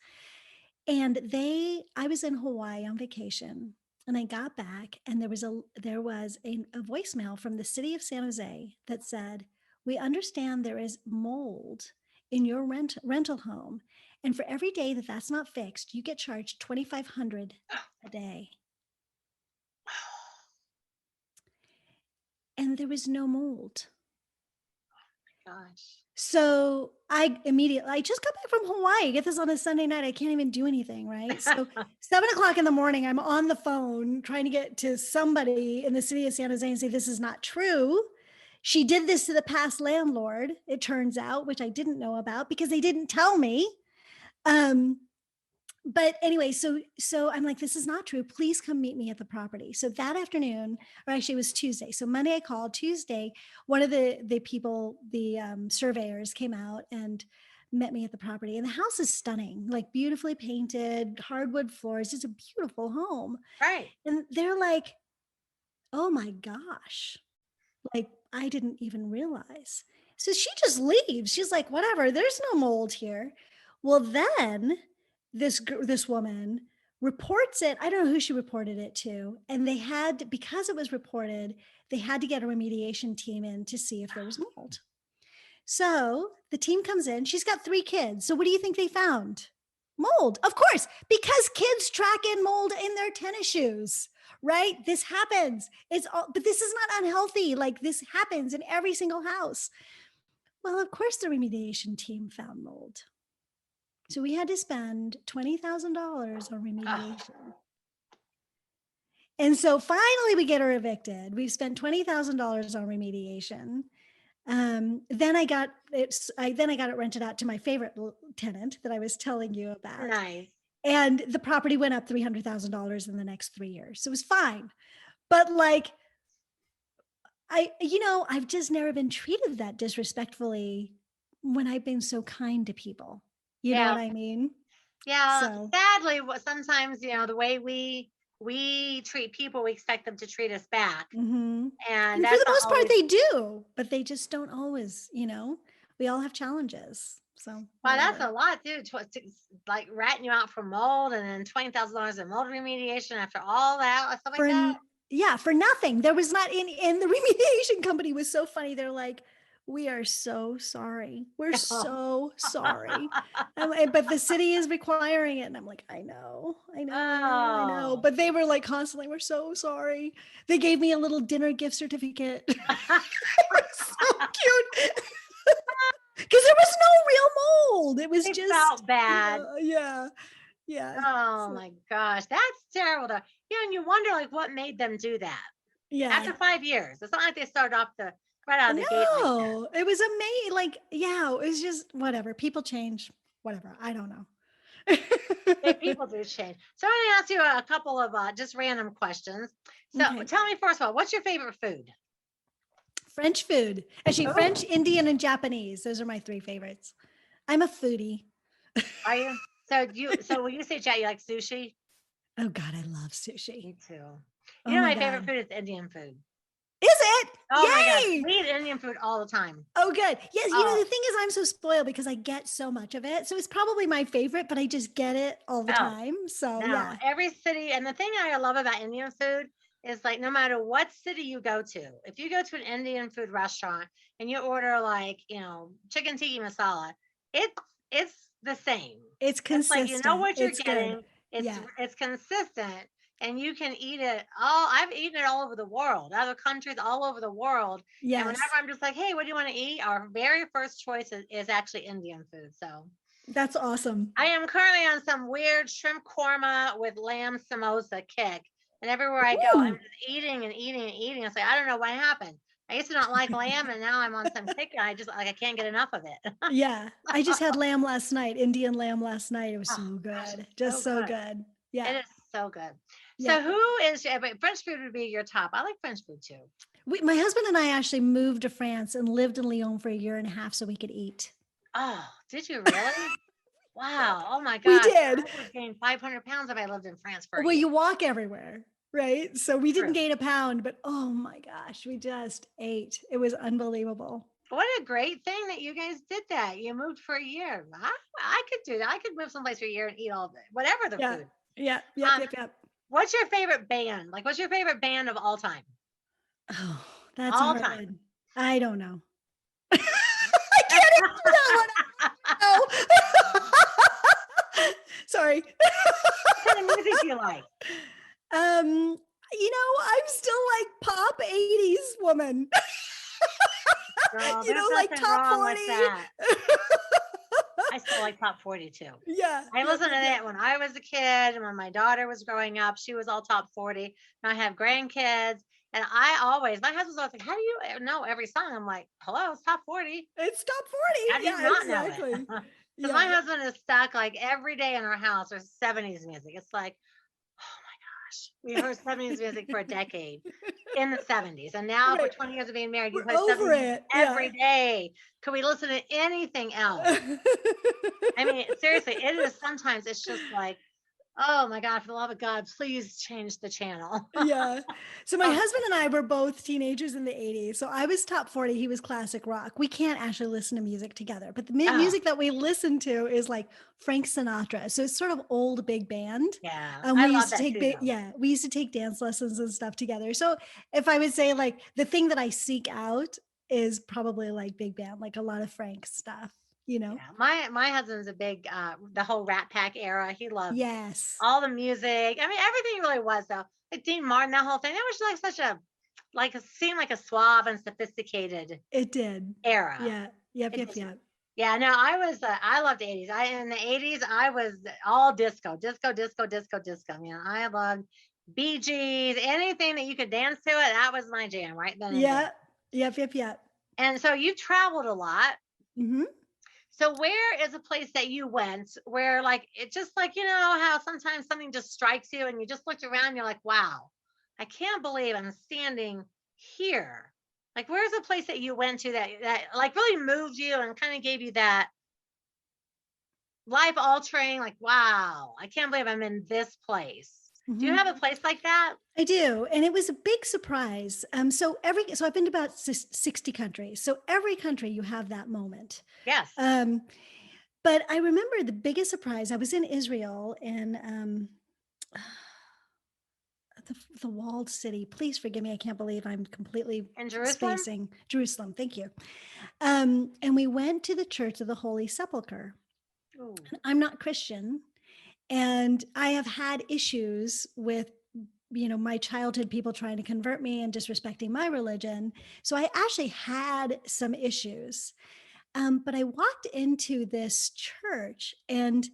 And I was in Hawaii on vacation and I got back and there was a voicemail from the city of San Jose that said, we understand there is mold in your rental home. And for every day that's not fixed, you get charged $2,500 a day. And there was no mold. Oh my gosh. So I just got back from Hawaii. Get this on a Sunday night. I can't even do anything, right? So 7:00 in the morning, I'm on the phone trying to get to somebody in the city of San Jose and say, this is not true. She did this to the past landlord, it turns out, which I didn't know about because they didn't tell me. But anyway, so I'm like, this is not true. Please come meet me at the property. So that afternoon, or actually it was Tuesday. So Monday I called. Tuesday, one of the people, the surveyors came out and met me at the property. And the house is stunning, like beautifully painted, hardwood floors. It's a beautiful home. Right. And they're like, oh my gosh, like I didn't even realize. So she just leaves. She's like, whatever, there's no mold here. Well, then this woman reports it. I don't know who she reported it to. And because it was reported, they had to get a remediation team in to see if there was mold. So the team comes in, she's got 3 kids. So what do you think they found? Mold, of course, because kids track in mold in their tennis shoes, right? This happens. But this is not unhealthy. Like this happens in every single house. Well, of course the remediation team found mold. So we had to spend $20,000 on remediation. Oh. And so finally we get her evicted. We've spent $20,000 on remediation. Then I got it rented out to my favorite tenant that I was telling you about. Nice. And the property went up $300,000 in the next 3 years. So it was fine. But like, I've just never been treated that disrespectfully when I've been so kind to people. You know what I mean? Yeah. So. Sadly, sometimes, the way we treat people, we expect them to treat us back. Mm-hmm. And for the most part, they do, but they just don't always, we all have challenges. So, well, that's a lot, dude. Like ratting you out for mold and then $20,000 in mold remediation after all that, stuff like that. Yeah, for nothing. There was not and the remediation company was so funny. They're like, we are so sorry. We're so sorry. But the city is requiring it. And I'm like, I know. But they were like constantly, we're so sorry. They gave me a little dinner gift certificate. It was so cute. Because there was no real mold. It was just felt bad. Yeah. Oh my gosh. That's terrible though. And you wonder like what made them do that. Yeah. After 5 years. It's not like they started off right out of the gate. No, it was amazing. Like, yeah, it was just whatever. People change, whatever. I don't know. People do change. So I'm going to ask you a couple of just random questions. So tell me first of all, what's your favorite food? French food. Actually, French, Indian, and Japanese. Those are my 3 favorites. I'm a foodie. Are you? So when you say chat, you like sushi? Oh God, I love sushi. Me too. My favorite food is Indian food. Is it? Oh my God. We eat Indian food all the time. Oh, good. Yes. The thing is I'm so spoiled because I get so much of it. So it's probably my favorite, but I just get it all the time. So yeah. Every city. And the thing I love about Indian food, is like no matter what city you go to, if you go to an Indian food restaurant and you order like, chicken tikka masala, it's the same. It's It's like you know consistent. what you're It's good. getting. It's Yeah. it's consistent and you can eat it all. I've eaten it all over the world, other countries all over the world. And whenever Yes. I'm just like, hey, what do you want to eat? Our very first choice is actually Indian food. So That's awesome. I am currently on some weird shrimp korma with lamb samosa kick. And everywhere I go, I'm Ooh. just eating and eating and eating. It's like, I don't know what happened. I used to not like lamb, and now I'm on some kick, and I just like I can't get enough of it. Yeah. I just had lamb last night, Indian lamb last night. It was Oh so gosh, good. it's Just so so good. good. Yeah. It is so good. Yeah. So who is but French food would be your top? I like French food too. My husband and I actually moved to France and lived in Lyon for a year and a half so we could eat. Oh, did you really? Wow. Oh my We gosh. did. I would have gained 500 pounds if I lived in France for a Well, year. you walk everywhere, right? So we didn't True. gain a pound, but oh my gosh, we just ate. It was unbelievable. What a great thing that you guys did that. You moved for a year. I could do that. I could move someplace for a year and eat all of it, whatever the Yeah. food. Yeah. Um, Yep. what's your favorite band? Like, what's your favorite band of all time? Oh, that's a All hard time. one. I don't know. I can't answer that one. No. Sorry. What kind of music do you like? I'm still like pop 80s woman. Girl, there's Like nothing top wrong 40. with that. I still like top 40 too. Yeah. I listened to that when I was a kid and when my daughter was growing up. She was all top 40. Now I have grandkids. And my husband's always like, how do you know every song? I'm like, hello, it's top 40. It's top 40. How do you Yeah, not exactly. know it? Because my Yeah. husband is stuck like every day in our house. There's 70s music. It's like, oh my gosh, we heard 70s music for a decade in the 70s. And now for Right. 20 years of being married, you We're play over 70s it. every day. Could we listen to anything else? I mean, seriously, it is sometimes it's just like, oh my God, for the love of God, please change the channel. Yeah. So my Oh, husband and I were both teenagers in the 80s. So I was top 40, he was classic rock. We can't actually listen to music together, but the oh, music that we listen to is like Frank Sinatra. So it's sort of old big band. yeah. We I used love to that take too, though. we used to take dance lessons and stuff together. So if I would say like the thing that I seek out is probably like big band, like a lot of Frank stuff, Yeah. My husband's a big the whole Rat Pack era. He loved Yes. all the music. I mean, everything really was though. Like Dean Martin, that whole thing. That was like such a seemed like a suave and sophisticated It did. era. Yeah. Yep. It just, Yep. yeah, no, I loved the 80s. In the 80s, I was all disco. I loved Bee Gees, anything that you could dance to it. That was my jam right then and there. Yeah. Yep. And so you've traveled a lot. Mm-hmm. So where is a place that you went where like it just like how sometimes something just strikes you and you just looked around and you're like, wow, I can't believe I'm standing here. Like where's a place that you went to that like really moved you and kind of gave you that life altering, like, wow, I can't believe I'm in this place. Do you have a place like that? I do. And it was a big surprise. So I've been to about 60 countries. So every country you have that moment. Yes. But I remember the biggest surprise. I was in Israel and the walled city. Please forgive me. I can't believe I'm completely In Jerusalem? spacing. Jerusalem. Thank you. And we went to the Church of the Holy Sepulchre. Ooh. I'm not Christian. And I have had issues with, my childhood, people trying to convert me and disrespecting my religion. So I actually had some issues. But I walked into this church and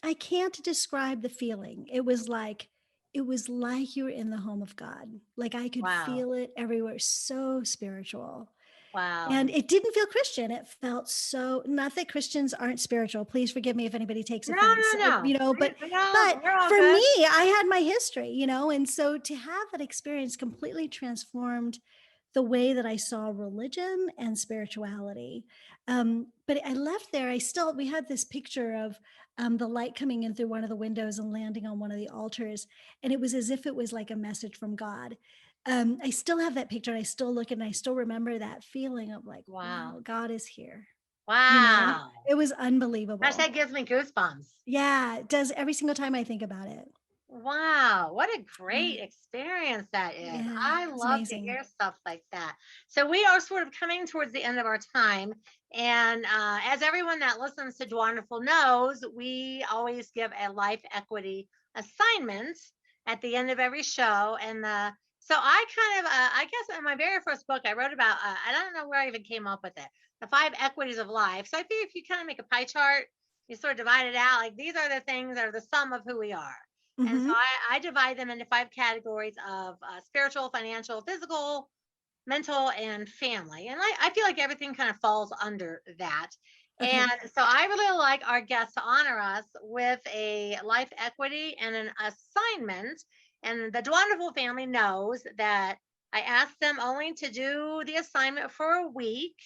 I can't describe the feeling. It was like you were in the home of God. Like I could feel it everywhere. So spiritual. Wow. And it didn't feel Christian. It felt so, not that Christians aren't spiritual. Please forgive me if anybody takes offense. No. But we're for good. me, I had my history, and so to have that experience completely transformed the way that I saw religion and spirituality. But I left there, we had this picture of the light coming in through one of the windows and landing on one of the altars. And it was as if it was like a message from God. I still have that picture and I still look and I still remember that feeling of like, wow, God is here. Wow. It was unbelievable. Gosh, that gives me goosebumps. Yeah, it does every single time I think about it. Wow, what a great experience that is. Yeah, I it's love to amazing. hear stuff like that. So we are sort of coming towards the end of our time. And as everyone that listens to Dwanderful knows, we always give a life equity assignment at the end of every show. And so I kind of, I guess in my very first book, I wrote about, I don't know where I even came up with it, the 5 equities of life. So I think if you kind of make a pie chart, you sort of divide it out, like these are the things that are the sum of who we are. And so Mhm. I divide them into 5 categories of spiritual, financial, physical, mental, and family. And I feel like everything kind of falls under that. Okay. And so I really like our guests to honor us with a life equity and an assignment. And the Dwanderful family knows that I ask them only to do the assignment for a week.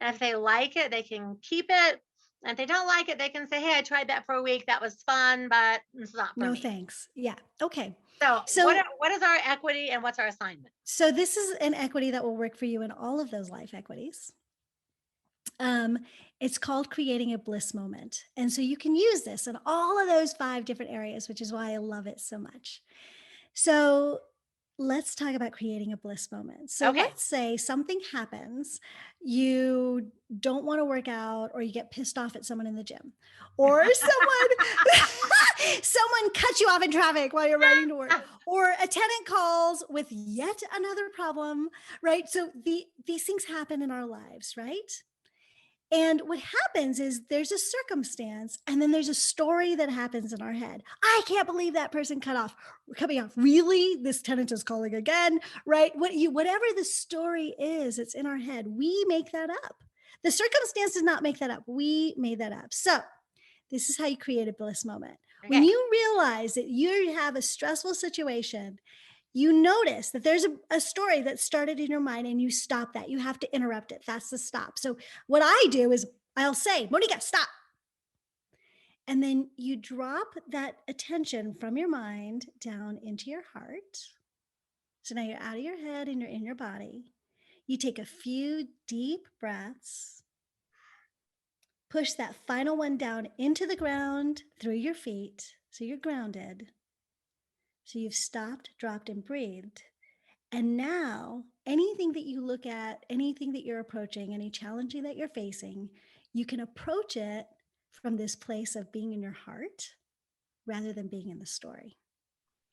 And if they like it, they can keep it. And if they don't like it, they can say, hey, I tried that for a week. That was fun, but it's not for No me. thanks. Yeah. Okay. So, So what is our equity and what's our assignment? so this is an equity that will work for you in all of those life equities. It's called creating a bliss moment. And so you can use this in all of those 5 different areas, which is why I love it so much. So let's talk about creating a bliss moment. So Okay. let's say something happens, you don't want to work out, or you get pissed off at someone in the gym, or someone cuts you off in traffic while you're riding to work, or a tenant calls with yet another problem, right? So these things happen in our lives, right? And what happens is there's a circumstance, and then there's a story that happens in our head. I can't believe that person cut me off. Really? This tenant is calling again, right? Whatever the story is, it's in our head. We make that up. The circumstance does not make that up. We made that up. So this is how you create a bliss moment. When Okay. you realize that you have a stressful situation, you notice that there's a story that started in your mind, and you stop that. You have to interrupt it. That's the stop. So what I do is I'll say, Moneeka, stop. And then you drop that attention from your mind down into your heart. So now you're out of your head and you're in your body. You take a few deep breaths, push that final one down into the ground through your feet. So you're grounded. So you've stopped, dropped, and breathed. And now anything that you look at, anything that you're approaching, any challenging that you're facing, you can approach it from this place of being in your heart rather than being in the story.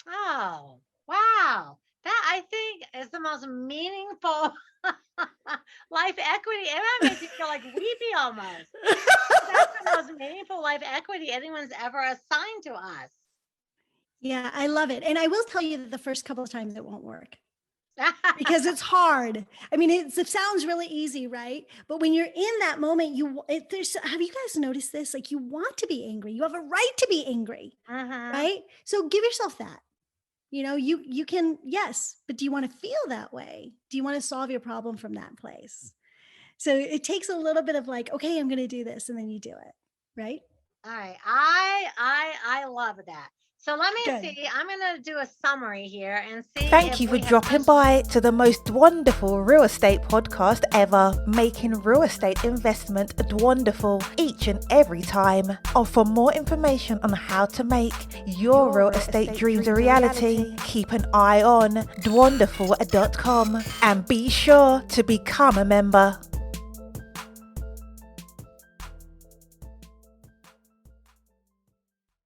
Oh, wow. That I think is the most meaningful life equity. And that makes you feel like weepy almost. That's the most meaningful life equity anyone's ever assigned to us. Yeah, I love it. And I will tell you that the first couple of times it won't work because it's hard. I mean, it sounds really easy, right? But when you're in that moment, have you guys noticed this? Like, you want to be angry. You have a right to be angry, right? So give yourself that. You can, yes, but do you want to feel that way? Do you want to solve your problem from that place? So it takes a little bit of like, okay, I'm going to do this, and then you do it, right? All right. I love that. So let me Good. see. I'm going to do a summary here and see. Thank you for dropping by to the most wonderful real estate podcast ever, making real estate investment wonderful each and every time. And for more information on how to make your real estate dreams a reality, keep an eye on dwanderful.com and be sure to become a member.